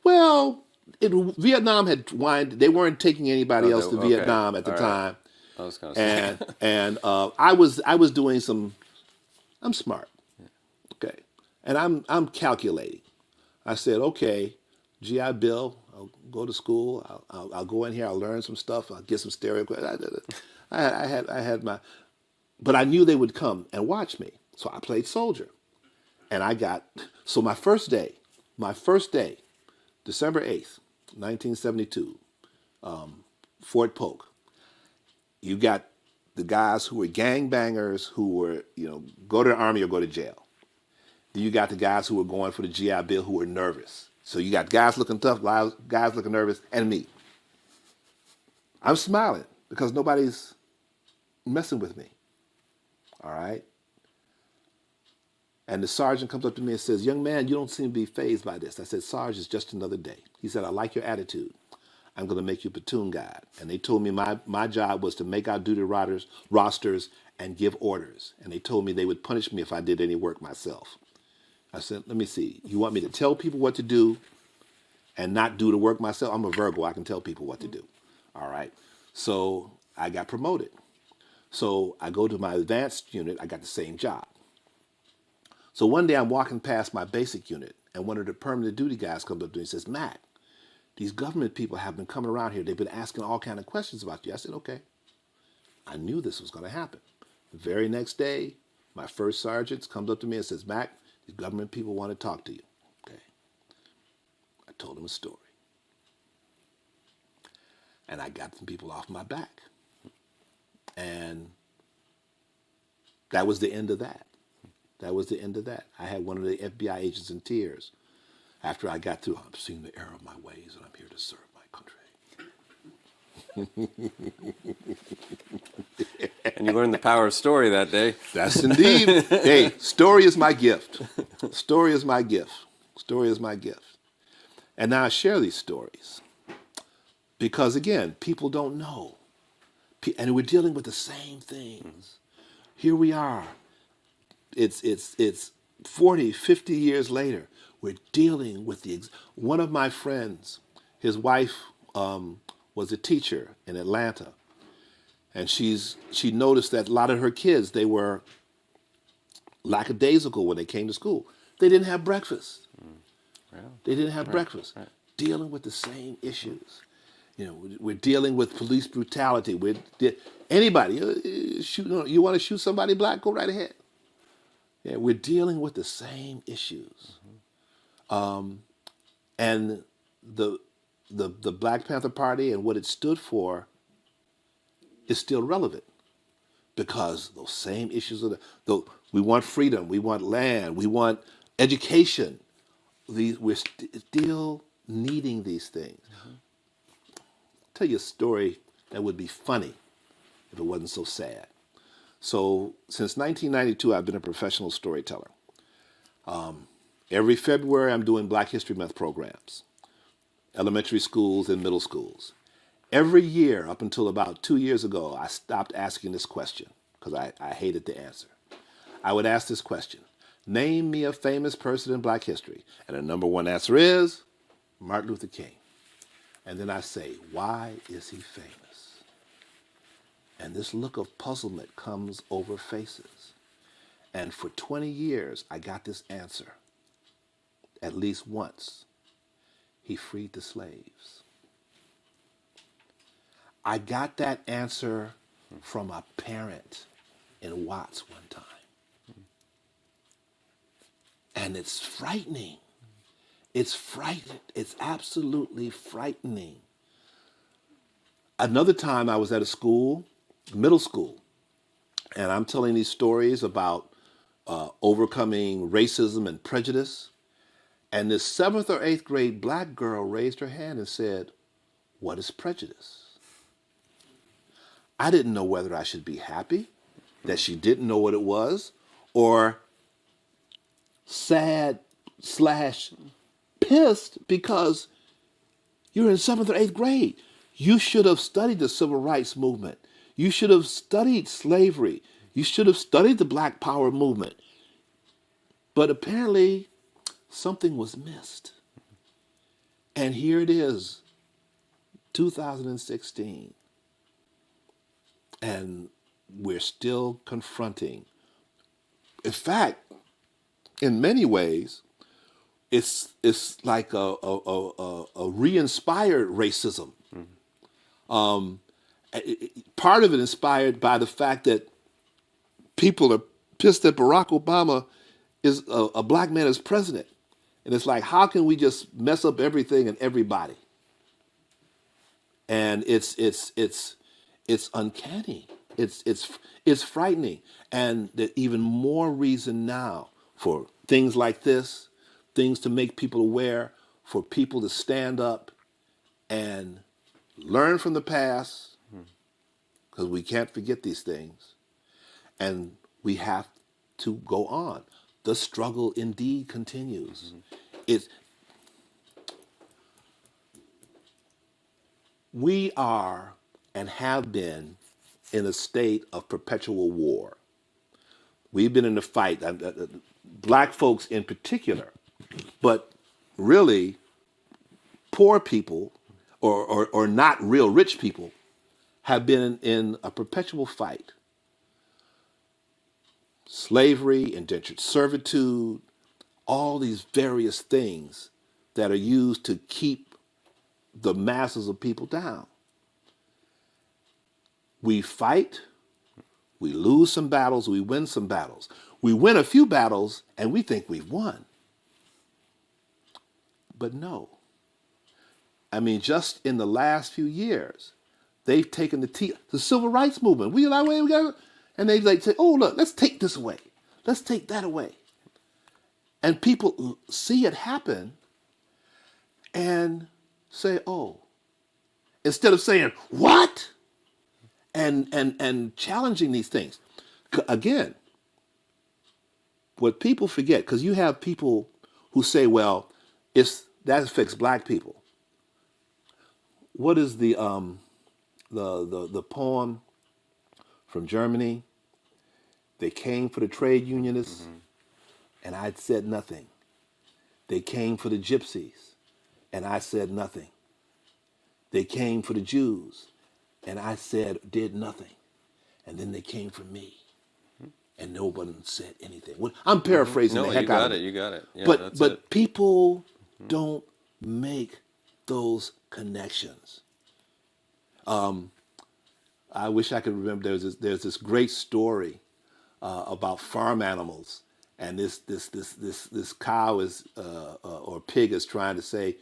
well, Vietnam had winded. They weren't taking anybody else to okay. Vietnam at the All right. time. I was going to say. And I was doing some. I'm smart, okay, and I'm calculating. I said, okay, GI Bill. I'll go to school. I'll go in here. I'll learn some stuff. I'll get some stereo. I had my, but I knew they would come and watch me, so I played soldier, and so my first day, December 8th, 1972, Fort Polk. You got the guys who were gangbangers who were, go to the Army or go to jail. Then you got the guys who were going for the GI Bill who were nervous. So you got guys looking tough, guys looking nervous, and me. I'm smiling because nobody's messing with me. All right? And the sergeant comes up to me and says, young man, you don't seem to be fazed by this. I said, Sarge, it's just another day. He said, I like your attitude. I'm going to make you platoon guide. And they told me my job was to make out duty rosters and give orders. And they told me they would punish me if I did any work myself. I said, let me see. You want me to tell people what to do and not do the work myself? I'm a Virgo. I can tell people what to do. All right. So I got promoted. So I go to my advanced unit. I got the same job. So one day I'm walking past my basic unit, and one of the permanent duty guys comes up to me and says, Matt, these government people have been coming around here. They've been asking all kinds of questions about you. I said, okay. I knew this was going to happen. The very next day, my first sergeant comes up to me and says, Mac, these government people want to talk to you. Okay. I told him a story. And I got some people off my back. And that was the end of that. I had one of the FBI agents in tears after I got through. I've seen the error of my ways, and I'm here to serve my country. And you learned the power of story that day. That's indeed. Hey, story is my gift. Story is my gift. And now I share these stories because, again, people don't know. And we're dealing with the same things. Here we are. It's 40, 50 years later. We're dealing with one of my friends, his wife was a teacher in Atlanta. And she noticed that a lot of her kids, they were lackadaisical when they came to school. They didn't have breakfast. They didn't have breakfast. Right. Dealing with the same issues. We're dealing with police brutality. Anybody, you want to shoot somebody black, go right ahead. Yeah, we're dealing with the same issues. And the Black Panther Party and what it stood for is still relevant because those same issues we want freedom, we want land, we want education. We're still needing these things. I'll tell you a story that would be funny if it wasn't so sad. So since 1992, I've been a professional storyteller. Every February, I'm doing Black History Month programs, elementary schools and middle schools. Every year, up until about 2 years ago, I stopped asking this question because I hated the answer. I would ask this question, name me a famous person in Black history. And the number one answer is Martin Luther King. And then I say, why is he famous? And this look of puzzlement comes over faces. And for 20 years, I got this answer. At least once, he freed the slaves. I got that answer from a parent in Watts one time. And it's frightening. It's frightening. It's absolutely frightening. Another time I was at a school, middle school, and I'm telling these stories about overcoming racism and prejudice. And this 7th or 8th grade black girl raised her hand and said, "What is prejudice?" I didn't know whether I should be happy that she didn't know what it was, or sad / pissed because you're in 7th or 8th grade. You should have studied the civil rights movement. You should have studied slavery. You should have studied the Black Power movement. But apparently something was missed. And here it is, 2016. And we're still confronting. In fact, in many ways, it's like a re-inspired racism. Part of it inspired by the fact that people are pissed that Barack Obama is a black man as president. And it's like, how can we just mess up everything and everybody? And it's uncanny. It's frightening. And there's even more reason now for things like this, things to make people aware, for people to stand up and learn from the past, because we can't forget these things, and we have to go on. The struggle indeed continues. It's, we are and have been in a state of perpetual war. We've been in a fight, black folks in particular, but really poor people or not real rich people have been in a perpetual fight. Slavery, indentured servitude, all these various things that are used to keep the masses of people down. We fight, we lose some battles, we win some battles. We win a few battles and we think we've won. But no. I mean, just in the last few years, they've taken the civil rights movement. And they like say, "Oh, look, let's take this away. Let's take that away." And people see it happen and say, "Oh," instead of saying, "What?" and challenging these things. Again, what people forget, because you have people who say, "Well, that affects black people." What is the poem from Germany? They came for the trade unionists, and I said nothing. They came for the gypsies, and I said nothing. They came for the Jews, and I did nothing. And then they came for me, and no one said anything. I'm paraphrasing No, the heck you got out of it. You got it. Yeah, that's but it. people don't make those connections. I wish I could remember. There's this great story about farm animals, and this cow is or pig is trying to say,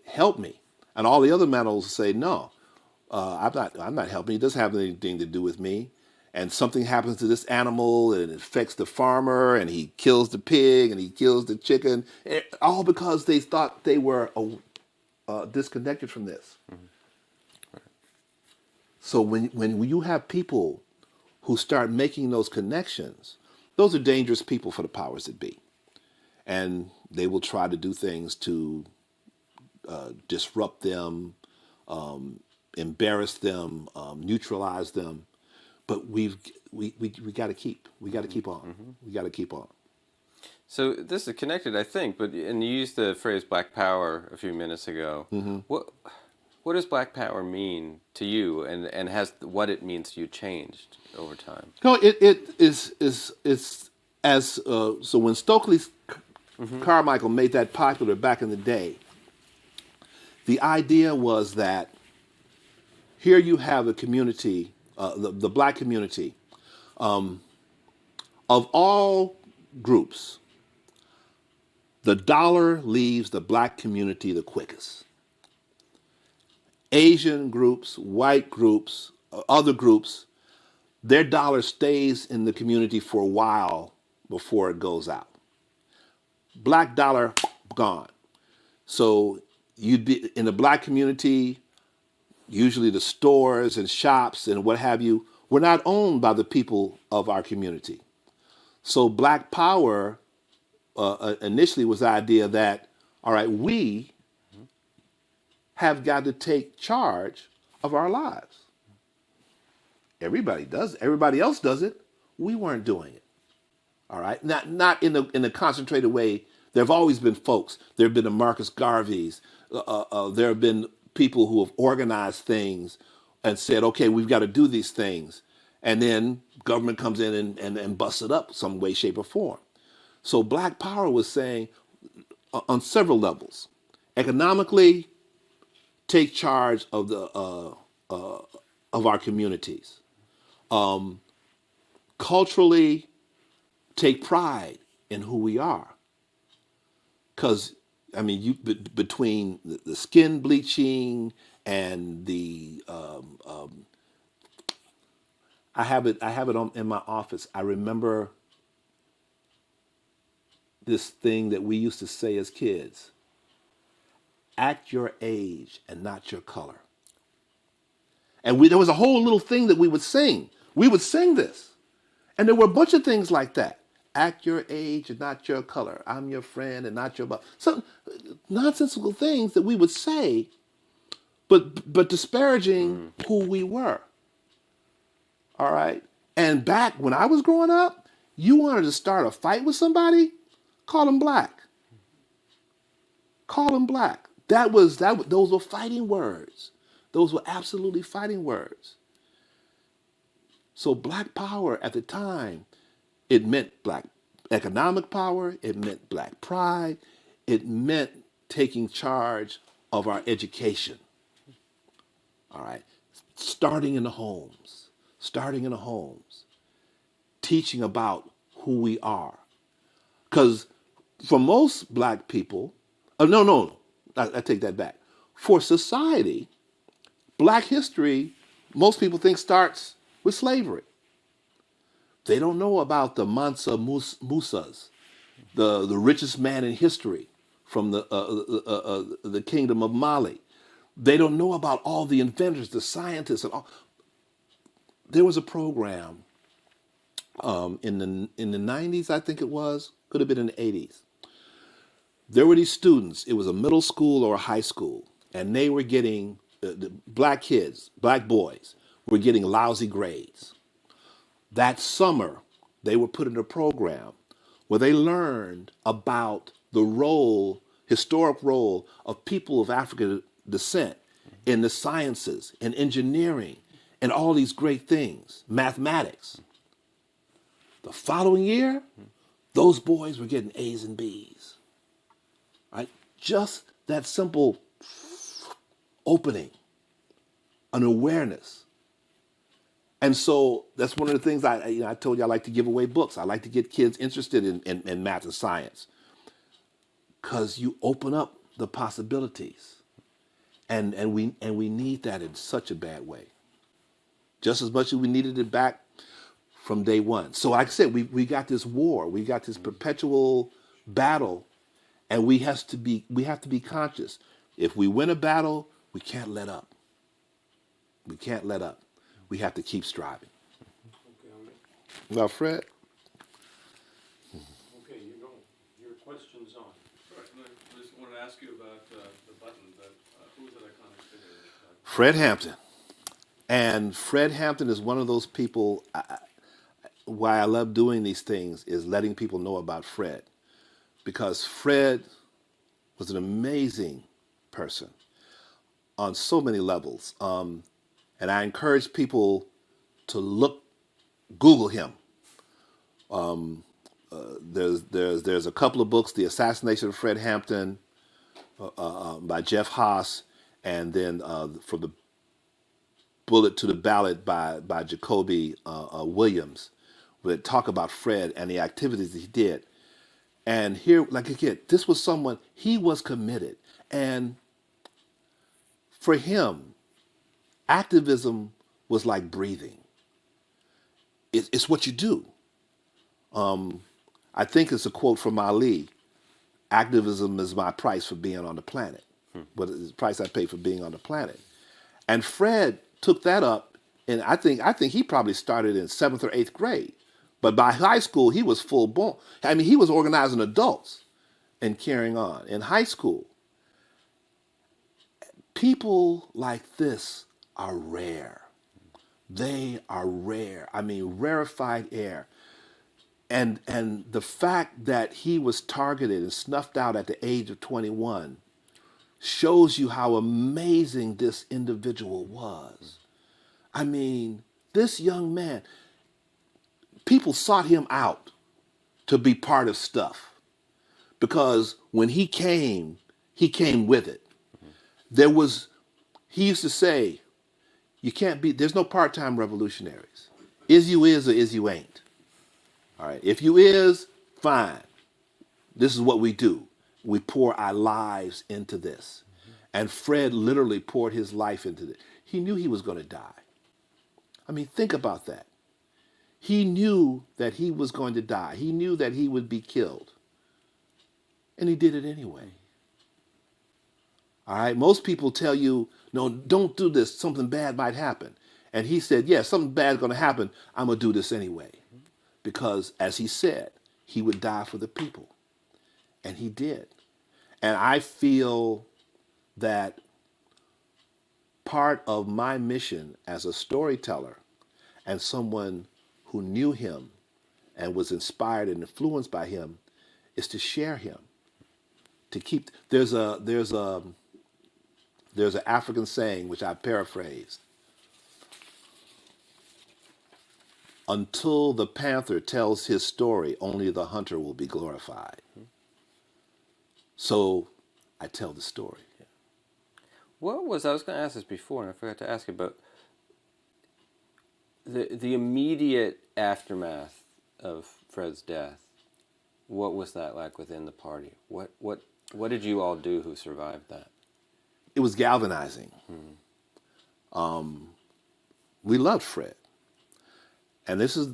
"Help me," and all the other animals say, "No, I'm not helping. It doesn't have anything to do with me." And something happens to this animal, and it affects the farmer, and he kills the pig, and he kills the chicken, all because they thought they were disconnected from this. So when you have people who start making those connections, those are dangerous people for the powers that be. And they will try to do things to disrupt them, embarrass them, neutralize them. But we got to keep on. We got to keep on. So this is connected, I think, and you used the phrase "Black Power" a few minutes ago. What does Black Power mean to you, and has what it means to you changed over time? No, it is as so when Stokely Carmichael made that popular back in the day. The idea was that here you have a community, the black community, of all groups. The dollar leaves the black community the quickest. Asian groups, white groups, other groups, their dollar stays in the community for a while before it goes out. Black dollar gone. So you'd be in the black community, usually the stores and shops and what have you, were not owned by the people of our community. So Black Power initially was the idea that, all right, we have got to take charge of our lives. Everybody does. Everybody else does it. We weren't doing it. All right, not in a concentrated way. There have always been folks. There have been the Marcus Garveys. There have been people who have organized things and said, okay, we've got to do these things, and then government comes in and busts it up some way, shape, or form. So Black Power was saying on several levels, economically, take charge of the of our communities. Culturally, take pride in who we are. Because I mean, between the skin bleaching and the I have it in my office. I remember this thing that we used to say as kids: act your age and not your color. And there was a whole little thing that we would sing. We would sing this. And there were a bunch of things like that. Act your age and not your color. I'm your friend and not your some nonsensical things that we would say, but disparaging who we were. All right. And back when I was growing up, you wanted to start a fight with somebody, call them black. Call them black. Those were fighting words. Those were absolutely fighting words. So Black Power at the time, it meant black economic power, it meant black pride, it meant taking charge of our education. All right. Starting in the homes, teaching about who we are. Because for most black people, no, I take that back. For society, black history, most people think starts with slavery. They don't know about the Mansa Musas, the richest man in history from the kingdom of Mali. They don't know about all the inventors, the scientists, and all. There was a program in the 90s, I think it was, could have been in the 80s. There were these students. It was a middle school or a high school, and they were getting the black kids, black boys, were getting lousy grades. That summer, they were put in a program where they learned about the historic role of people of African descent in the sciences, in engineering, and all these great things, mathematics. The following year, those boys were getting A's and B's. Right? Just that simple opening, an awareness. And so that's one of the things I told you I like to give away books. I like to get kids interested in math and science because you open up the possibilities, and we need that in such a bad way, just as much as we needed it back from day one. So like I said, we got this war, we got this perpetual battle, and we have to be conscious. If we win a battle, we can't let up. We can't let up. We have to keep striving. Okay, Well, Fred, okay, you're going. Your question's on. Right, and I just wanted to ask you about the button, but who was that iconic figure? Fred Hampton. And Fred Hampton is one of those people, why I love doing these things is letting people know about Fred. Because Fred was an amazing person. on so many levels. And I encourage people to Google him. There's a couple of books, The Assassination of Fred Hampton by Jeff Haas, and then From the Bullet to the Ballot by Jacoby Williams, where they talk about Fred and the activities that he did. And here, like again, this was someone, he was committed. And for him, activism was like breathing. It's what you do. I think it's a quote from Ali: activism is my price for being on the planet. What is the price I pay for being on the planet? And Fred took that up, and I think he probably started in 7th or 8th grade. But by high school, he was full blown. I mean, he was organizing adults and carrying on. In high school, people like this are rare. They are rare. I mean, rarefied air. And the fact that he was targeted and snuffed out at the age of 21 shows you how amazing this individual was. I mean, this young man, people sought him out to be part of stuff because when he came with it. He used to say, you can't be, there's no part-time revolutionaries. Is you is or is you ain't. All right, if you is, fine. This is what we do. We pour our lives into this. And Fred literally poured his life into this. He knew he was going to die. I mean, think about that. He knew that he was going to die. He knew that he would be killed. And he did it anyway. All right, most people tell you, no, don't do this. Something bad might happen. And he said, yeah, something bad is going to happen. I'm going to do this anyway. Because, as he said, he would die for the people. And he did. And I feel that part of my mission as a storyteller and someone who knew him and was inspired and influenced by him is to share him. To keep, there's an African saying, which I paraphrased. Until the panther tells his story, only the hunter will be glorified. So I tell the story. What was, I was going to ask this before, and I forgot to ask about the immediate aftermath of Fred's death. What was that like within the party? What did you all do who survived that? It was galvanizing. We loved Fred. And this is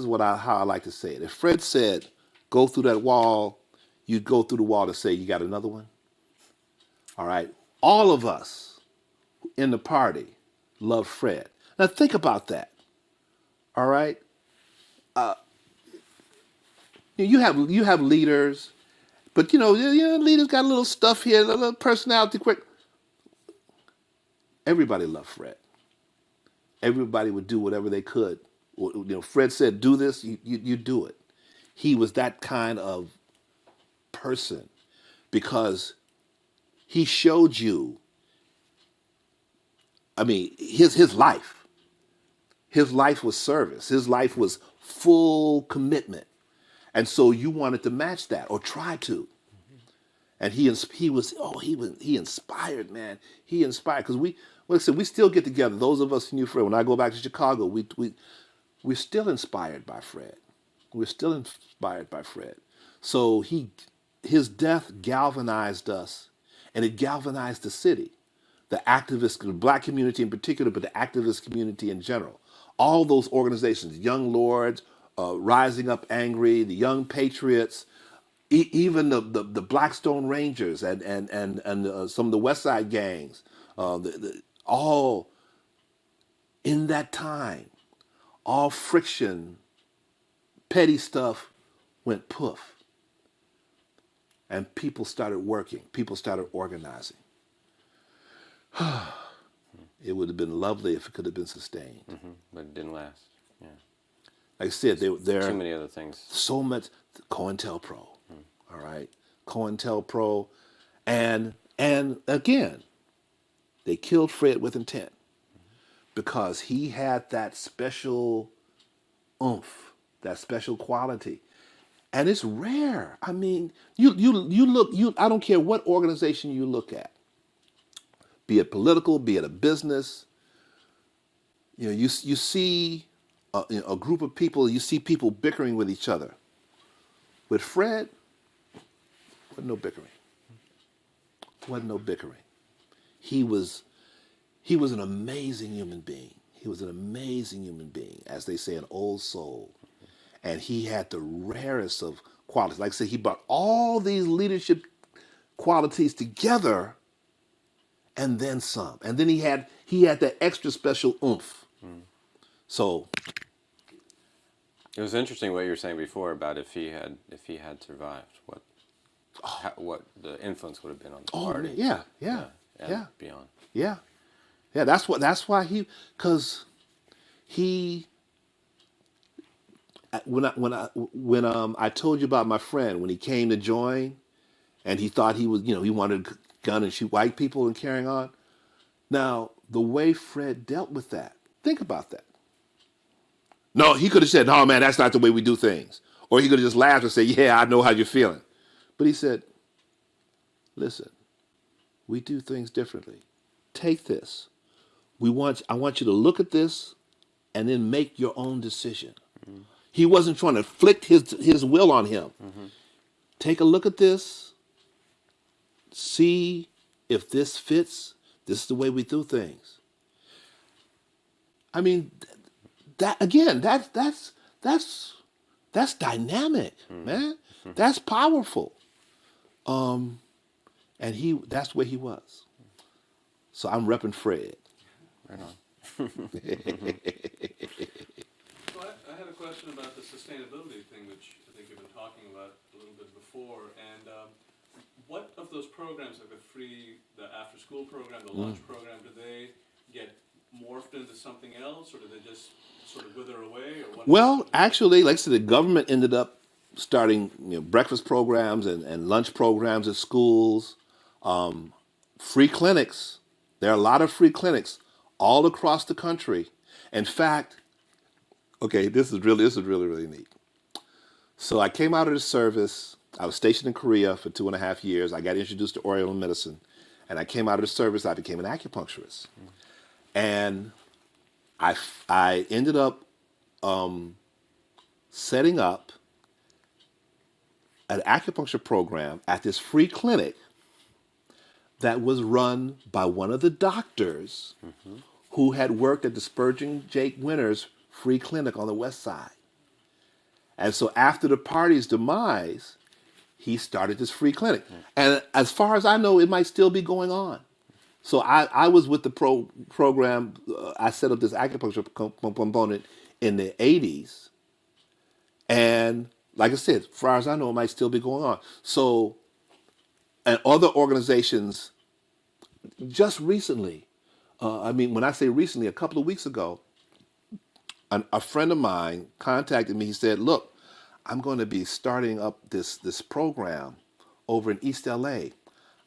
how I like to say it. If Fred said, go through that wall, you'd go through the wall to say, you got another one? All right. All of us in the party love Fred. Now think about that. All right. You have leaders, but leaders got a little stuff here, a little personality quick. Everybody loved Fred. Everybody would do whatever they could. Fred said, do this, you do it. He was that kind of person because he showed you, I mean, his life. His life was service. His life was full commitment. And so you wanted to match that or try to. And he inspired, man. He inspired because like I said, we still get together. Those of us who knew Fred, when I go back to Chicago, we're still inspired by Fred. We're still inspired by Fred. So his death galvanized us, and it galvanized the city, the activists, the black community in particular, but the activist community in general. All those organizations, Young Lords, Rising Up Angry, the Young Patriots, even the Blackstone Rangers and some of the West Side gangs, all in that time, all friction, petty stuff went poof. And people started working. People started organizing. It would have been lovely if it could have been sustained. But it didn't last. Yeah. Like I said, there Too many other things. so much. COINTELPRO, all right, COINTELPRO, and again, They killed Fred with intent because he had that special oomph, that special quality. And it's rare. I mean, you look, I don't care what organization you look at, be it political, be it a business, you see a group of people, you see people bickering with each other. With Fred, wasn't no bickering. Wasn't no bickering. He was an amazing human being. He was an amazing human being, as they say, an old soul. And he had the rarest of qualities. Like I said, he brought all these leadership qualities together and then some. And then he had that extra special oomph. So It was interesting what you were saying before about if he had survived, what the influence would have been on the party. yeah. Beyond. Yeah. Yeah, that's why because he when I told you about my friend when he came to join and he thought he was, he wanted to gun and shoot white people and carrying on. Now, the way Fred dealt with that, think about that. No, he could have said, "No, man, that's not the way we do things." Or he could have just laughed and said, "Yeah, I know how you're feeling." But he said, "Listen, we do things differently. Take this. I want you to look at this and then make your own decision." He wasn't trying to flick his will on him. Take a look at this. See if this fits. This is the way we do things. I mean, that again, that's dynamic, man. That's powerful. And that's where he was. So I'm repping Fred. Right on. So I had a question about the sustainability thing, which I think you've been talking about a little bit before. And what of those programs, like the after-school program, the lunch program, do they get morphed into something else, or do they just sort of wither away, or what? Well, actually, like I said, the government ended up starting breakfast programs and lunch programs at schools, free clinics. There are a lot of free clinics all across the country. In fact, okay, this is really, really neat. So I came out of the service. I was stationed in Korea for 2.5 years. I got introduced to Oriental medicine. And I came out of the service. I became an acupuncturist. And I ended up setting up an acupuncture program at this free clinic that was run by one of the doctors who had worked at the Spurgeon Jake Winters free clinic on the west side. And so after the party's demise, he started this free clinic. And as far as I know, it might still be going on. So I was with the program. I set up this acupuncture component in the 80s. And like I said, as far as I know, it might still be going on. So, and other organizations just recently, when I say recently, a couple of weeks ago, a friend of mine contacted me. He said, "Look, I'm going to be starting up this program over in East LA.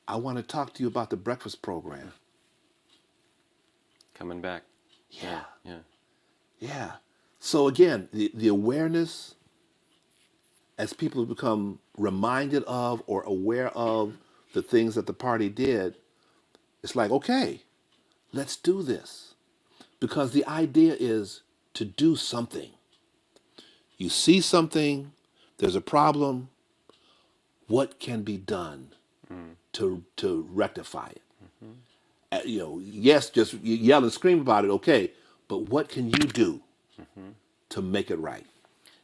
I want to talk to you about the breakfast program." Coming back. Yeah. Yeah. Yeah. So again, the awareness, as people become reminded of or aware of the things that the party did, it's like, okay, let's do this. Because the idea is to do something. You see something, there's a problem, what can be done to rectify it? Yes, just yell and scream about it, okay, but what can you do to make it right?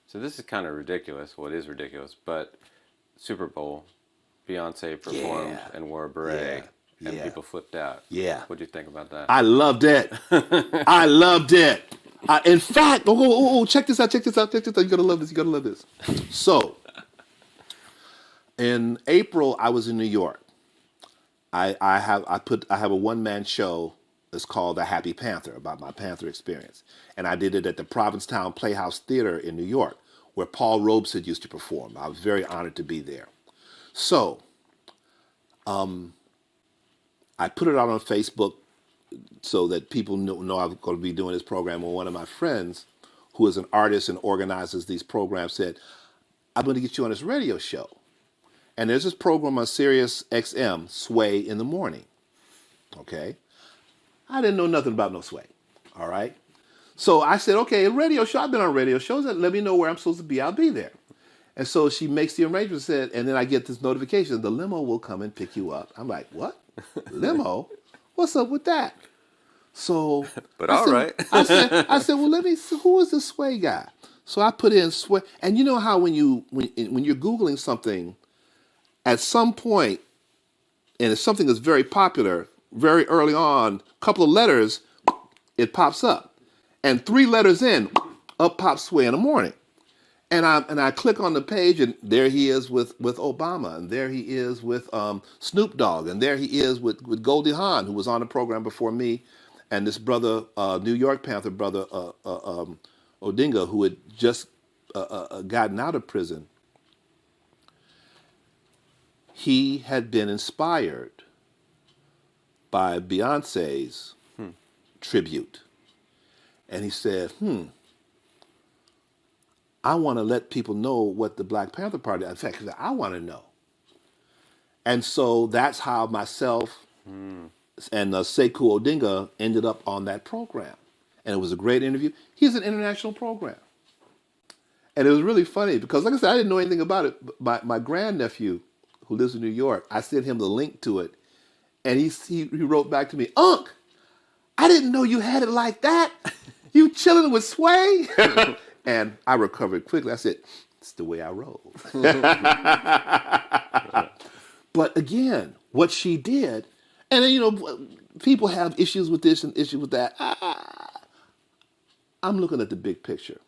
So this is kind of ridiculous. Well, it is ridiculous, but Super Bowl, Beyonce performed and wore a beret, and people flipped out. Yeah. What do you think about that? I loved it. I loved it. In fact, check this out. You're gonna love this. You're gonna love this. So, in April, I was in New York. I have a one-man show. It's called The Happy Panther, about my Panther experience, and I did it at the Provincetown Playhouse Theater in New York, where Paul Robeson used to perform. I was very honored to be there. So, I put it out on Facebook. so that people know I'm going to be doing this program. And one of my friends, who is an artist and organizes these programs, said, I'm going to get you on this radio show. And there's this program on Sirius XM, Sway in the Morning. Okay? I didn't know nothing about no Sway. All right? So I said, okay, a radio show. I've been on radio shows. Let me know where I'm supposed to be. I'll be there. And so she makes the arrangement, and then I get this notification, the limo will come and pick you up. I'm like, what? Limo? What's up with that? So, But all right. I said, well, let me see, who is this Sway guy? So I put in Sway, and you know how when you're Googling something, at some point, and if something is very popular, very early on, a couple of letters, it pops up. And 3 letters in, up pops Sway in the Morning. And I click on the page, and there he is with Obama, and there he is with Snoop Dogg, and there he is with Goldie Hawn, who was on the program before me, and this brother, New York Panther brother, Odinga, who had just gotten out of prison. He had been inspired by Beyonce's tribute. And he said, I want to let people know what the Black Panther Party, in fact, I want to know. And so that's how myself and Sekou Odinga ended up on that program. And it was a great interview. He's an international program. And it was really funny because, like I said, I didn't know anything about it. My grandnephew, who lives in New York, I sent him the link to it. And he wrote back to me, Unc, I didn't know you had it like that. You chilling with Sway? And I recovered quickly. I said, it's the way I roll. But again, what she did, and then, people have issues with this and issues with that. I'm looking at the big picture.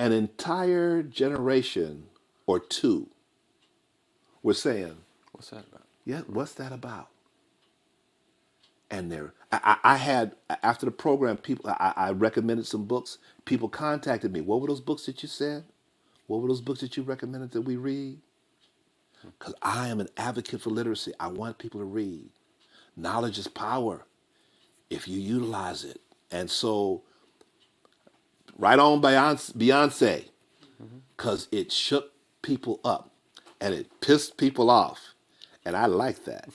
An entire generation or two were saying, What's that about? yeah, what's that about? And I had, after the program, I recommended some books. People contacted me. What were those books that you said? What were those books that you recommended that we read? Because I am an advocate for literacy. I want people to read. Knowledge is power if you utilize it. And so, right on Beyonce, because it shook people up and it pissed people off. And I like that,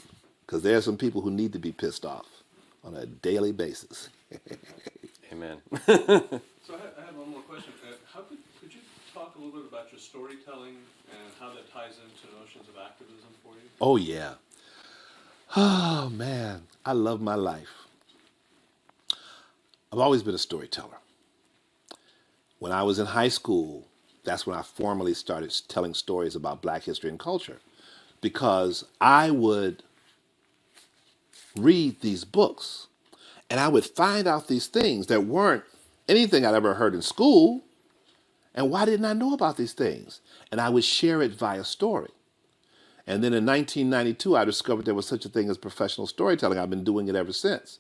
because there are some people who need to be pissed off on a daily basis. Amen. So I had one more question. Could you talk a little bit about your storytelling and how that ties into notions of activism for you? Oh, yeah. Oh, man. I love my life. I've always been a storyteller. When I was in high school, that's when I formally started telling stories about Black history and culture, because I would read these books and I would find out these things that weren't anything I'd ever heard in school. And why didn't I know about these things? And I would share it via story. And then in 1992, I discovered there was such a thing as professional storytelling. I've been doing it ever since.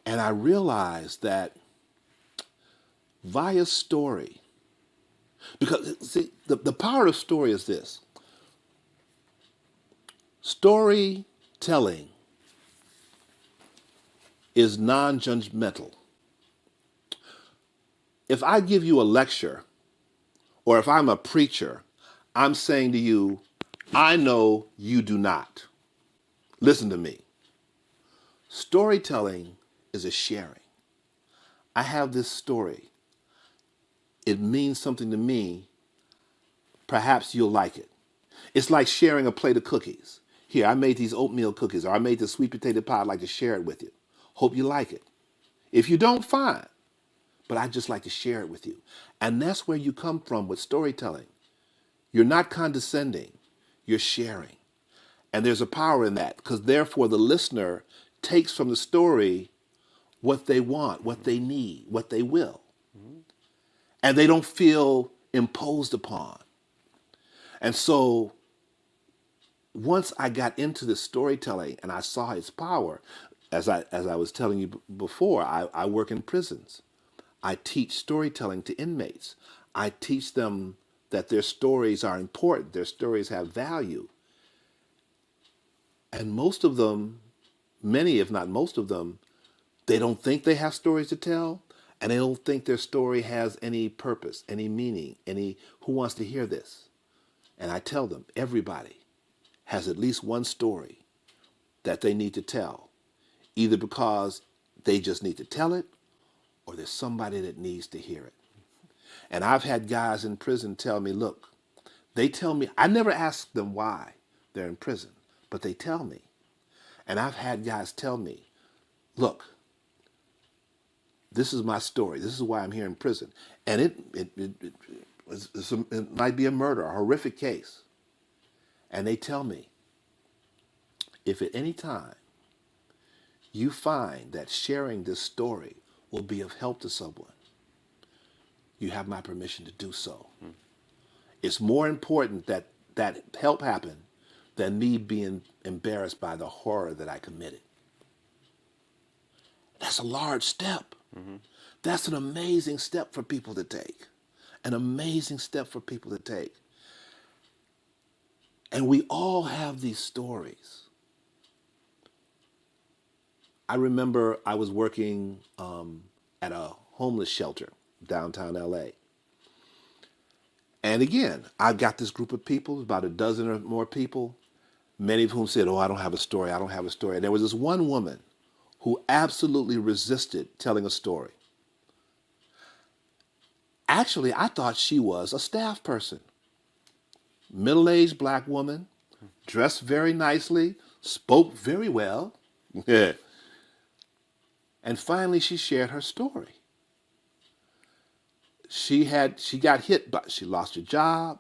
And I realized that via story, because see, the power of story is this. Storytelling is non-judgmental. If I give you a lecture, or if I'm a preacher, I'm saying to you, I know you do not. Listen to me. Storytelling is a sharing. I have this story. It means something to me. Perhaps you'll like it. It's like sharing a plate of cookies. Here, I made these oatmeal cookies, or I made this sweet potato pie. I'd like to share it with you. Hope you like it. If you don't, fine. But I'd just like to share it with you. And that's where you come from with storytelling. You're not condescending. You're sharing. And there's a power in that, because therefore the listener takes from the story what they want, what they need, what they will. And they don't feel imposed upon. And so once I got into the storytelling and I saw its power, as I was telling you before, I work in prisons. I teach storytelling to inmates. I teach them that their stories are important, their stories have value. And most of them many, if not most of them, they don't think they have stories to tell, and they don't think their story has any purpose, any meaning, any who wants to hear this. And I tell them, everybody has at least one story that they need to tell, either because they just need to tell it or there's somebody that needs to hear it. And I've had guys in prison tell me, look, they tell me, I never ask them why they're in prison, but they tell me. And I've had guys tell me, look, this is my story. This is why I'm here in prison. And it might be a murder, a horrific case. And they tell me, if at any time you find that sharing this story will be of help to someone, you have my permission to do so. It's more important that that help happen than me being embarrassed by the horror that I committed. That's a large step. That's an amazing step for people to take. An amazing step for people to take. And we all have these stories. I remember I was working at a homeless shelter downtown LA. And again, I got this group of people, about a dozen or more people, many of whom said, oh, I don't have a story, I don't have a story. And there was this one woman who absolutely resisted telling a story. Actually, I thought she was a staff person. Middle-aged black woman, dressed very nicely, spoke very well. And finally, she shared her story. She got hit, but she lost her job.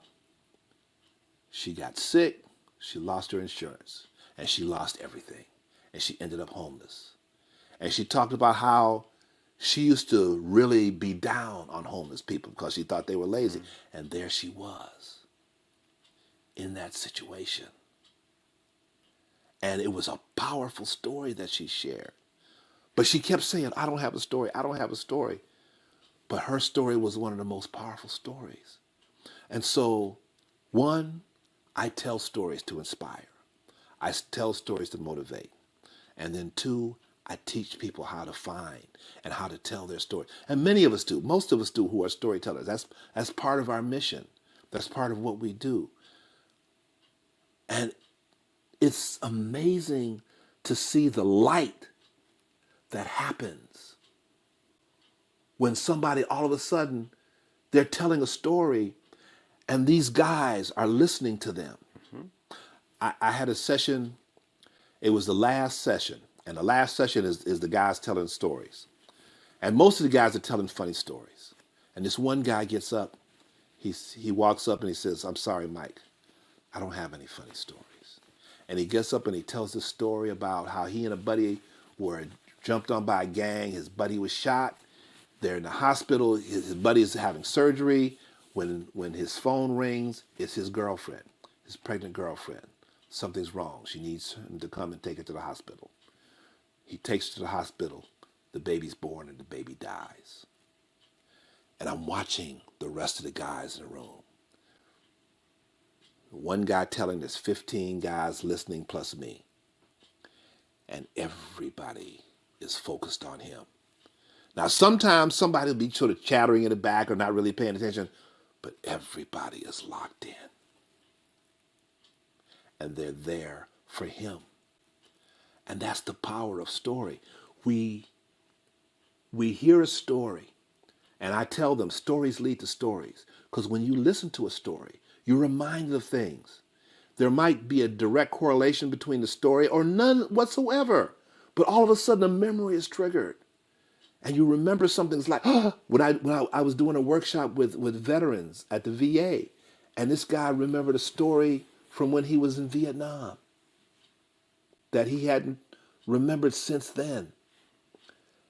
She got sick. She lost her insurance. And she lost everything. And she ended up homeless. And she talked about how she used to really be down on homeless people because she thought they were lazy. And there she was in that situation. And it was a powerful story that she shared. But she kept saying, I don't have a story, I don't have a story. But her story was one of the most powerful stories. And so, one, I tell stories to inspire. I tell stories to motivate. And then two, I teach people how to find and how to tell their story. And many of us do, most of us do, who are storytellers. That's part of our mission. That's part of what we do. And it's amazing to see the light that happens when somebody all of a sudden, they're telling a story and these guys are listening to them. I had a session, it was the last session, and the last session is the guys telling stories. And most of the guys are telling funny stories. And this one guy gets up, he walks up and he says, I'm sorry, Mike, I don't have any funny stories. And he gets up and he tells this story about how he and a buddy were jumped on by a gang. His buddy was shot. They're in the hospital. His buddy is having surgery. When his phone rings, it's his girlfriend, his pregnant girlfriend. Something's wrong. She needs him to come and take her to the hospital. He takes her to the hospital. The baby's born and the baby dies. And I'm watching the rest of the guys in the room. One guy telling, there's 15 guys listening plus me. And everybody is focused on him. Now, sometimes somebody will be sort of chattering in the back or not really paying attention, but everybody is locked in. And they're there for him. And that's the power of story. We hear a story, and I tell them stories lead to stories. Because when you listen to a story, you're reminded of things. There might be a direct correlation between the story or none whatsoever. But all of a sudden, a memory is triggered. And you remember something. It's like, when I was doing a workshop with veterans at the VA, and this guy remembered a story from when he was in Vietnam that he hadn't remembered since then.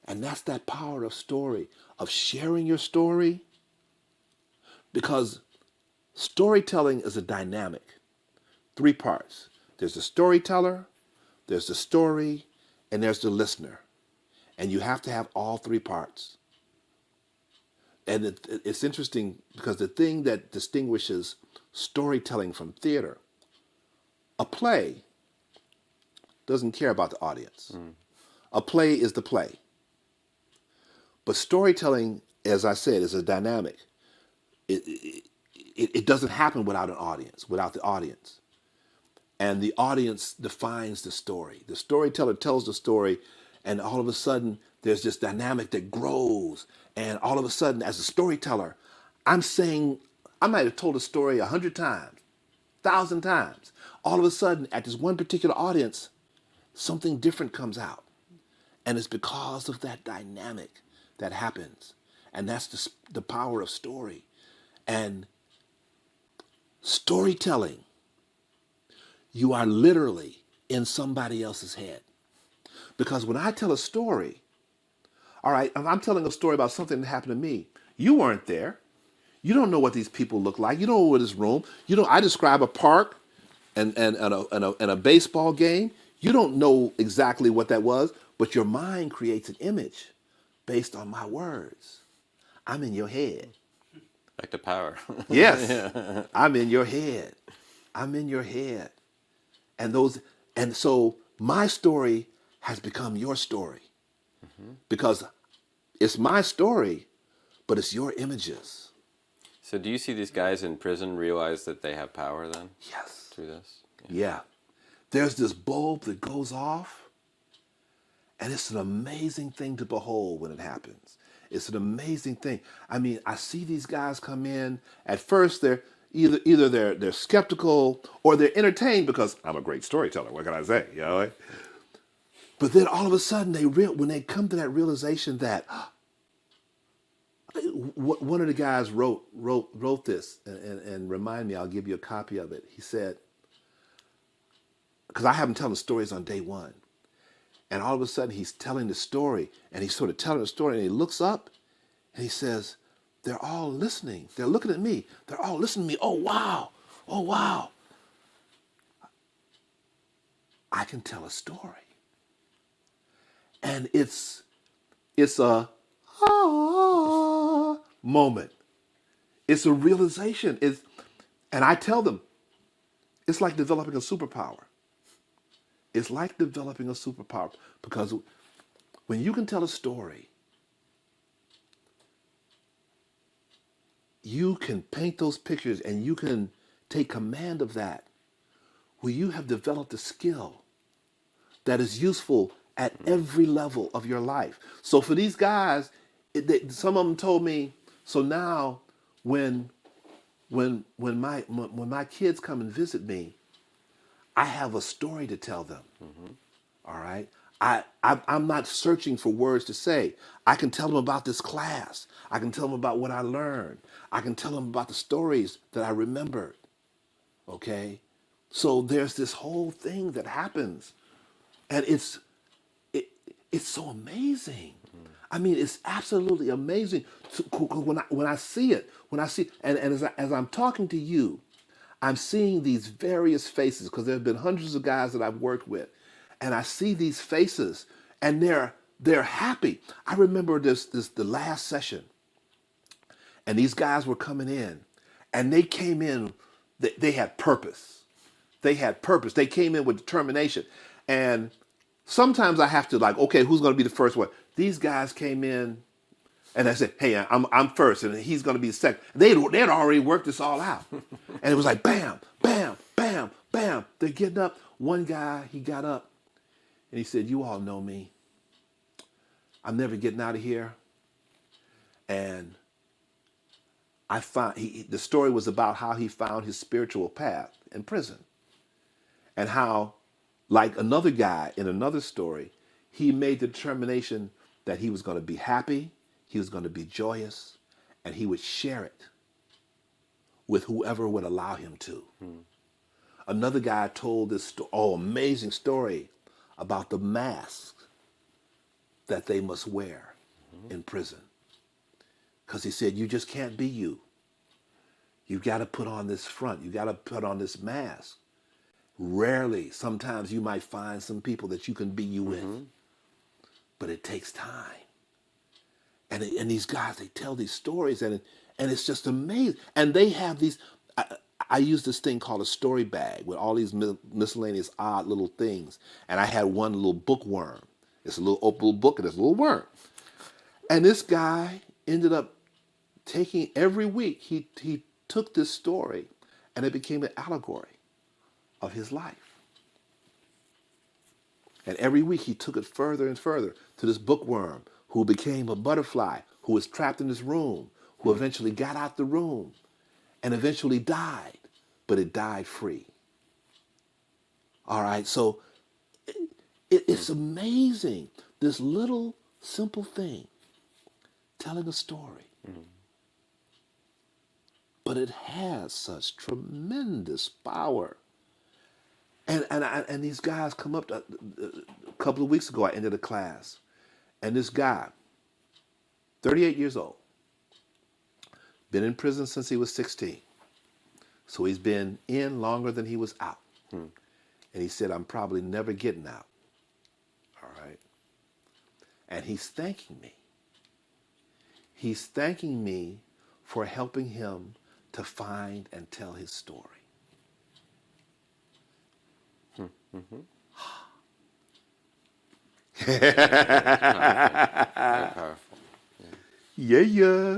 And that's that power of story, of sharing your story. Because storytelling is a dynamic. 3 parts. There's the storyteller, there's the story, and there's the listener. And you have to have all 3 parts. And it's interesting because the thing that distinguishes storytelling from theater, a play doesn't care about the audience. A play is the play. But storytelling, as I said, is a dynamic. It doesn't happen without an audience, without the audience. And the audience defines the story. The storyteller tells the story, and all of a sudden, there's this dynamic that grows. And all of a sudden, as a storyteller, I'm saying, I might have told a story 100 times, 1,000 times. All of a sudden, at this one particular audience, something different comes out. And it's because of that dynamic that happens. And that's the power of story. And storytelling, you are literally in somebody else's head. Because when I tell a story, all right, if I'm telling a story about something that happened to me, you weren't there. You don't know what these people look like. You don't know what this room. You know, I describe a park and a baseball game. You don't know exactly what that was, but your mind creates an image based on my words. I'm in your head. Back to power. Yes, Yeah. I'm in your head. I'm in your head. And so my story has become your story because it's my story, but it's your images. So do you see these guys in prison realize that they have power then Yes. through this? Yeah. There's this bulb that goes off, and it's an amazing thing to behold when it happens. It's an amazing thing. I mean, I see these guys come in. At first, they're either they're skeptical or they're entertained because I'm a great storyteller. What can I say? You know. But then all of a sudden, when they come to that realization that one of the guys wrote this and remind me, I'll give you a copy of it. He said, because I have him telling stories on day one. And all of a sudden he's telling the story and he's sort of telling the story and he looks up and he says, they're all listening. They're looking at me. They're all listening to me. Oh, wow. Oh, wow. I can tell a story. And it's a moment. It's a realization. And I tell them, it's like developing a superpower. It's like developing a superpower because when you can tell a story, you can paint those pictures and you can take command of that where you have developed a skill that is useful at every level of your life. So for these guys, some of them told me, so now when my kids come and visit me, I have a story to tell them. All right. I'm not searching for words to say. I can tell them about this class. I can tell them about what I learned. I can tell them about the stories that I remembered. Okay. So there's this whole thing that happens, and it's so amazing. I mean, it's absolutely amazing. When I see it, and as I'm talking to you, I'm seeing these various faces because there have been hundreds of guys that I've worked with, and I see these faces, and they're happy. I remember the last session, and these guys were coming in, and they came in. They had purpose. They had purpose. They came in with determination, and sometimes I have to okay, who's going to be the first one? These guys came in. And I said, hey, I'm first, and he's going to be second. They'd already worked this all out. And it was like, bam, bam, bam, bam. They're getting up. One guy, he got up, and he said, you all know me. I'm never getting out of here. And I found, the story was about how he found his spiritual path in prison. And how, like another guy in another story, he made the determination that he was going to be happy, he was going to be joyous, and he would share it with whoever would allow him to. Another guy told this amazing story about the mask that they must wear in prison. Because he said, you just can't be you. You got to put on this front. You got to put on this mask. Rarely, sometimes you might find some people that you can be you with. But it takes time. And these guys, they tell these stories, and it's just amazing. And they have these. I used this thing called a story bag with all these miscellaneous odd little things, and I had one little bookworm. It's a little open little book and it's a little worm. And this guy ended up taking every week he took this story, and it became an allegory of his life. And every week he took it further and further to this bookworm who became a butterfly, who was trapped in this room, who eventually got out the room and eventually died, but it died free. All right, so it's amazing, this little simple thing, telling a story. But it has such tremendous power. And these guys come up, a couple of weeks ago I ended a class, and this guy, 38 years old, been in prison since he was 16. So he's been in longer than he was out. And he said, I'm probably never getting out. All right. And he's thanking me. He's thanking me for helping him to find and tell his story. Very powerful. Yeah.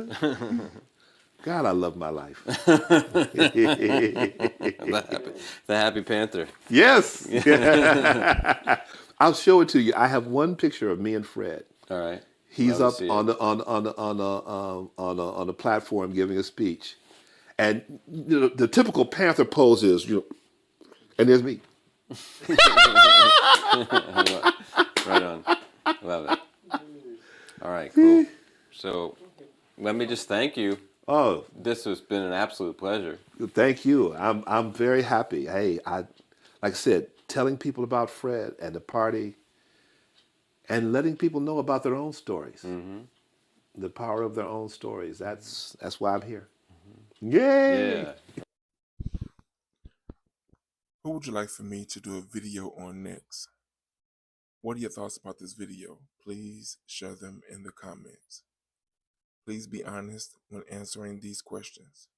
God, I love my life. The Happy Panther. Yes. I'll show it to you. I have one picture of me and Fred. All right. He's Love up to see on it. the platform giving a speech, and the typical Panther pose is, and there's me. Right on. Love it. All right, cool. So let me just thank you. Oh, This has been an absolute pleasure. thank you. I'm very happy. Hey, like I said, telling people about Fred and the party, and letting people know about their own stories, the power of their own stories. That's why I'm here. Yay! Yeah. Who would you like for me to do a video on next? What are your thoughts about this video? Please share them in the comments. Please be honest when answering these questions.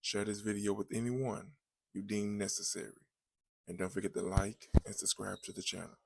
Share this video with anyone you deem necessary. And don't forget to like and subscribe to the channel.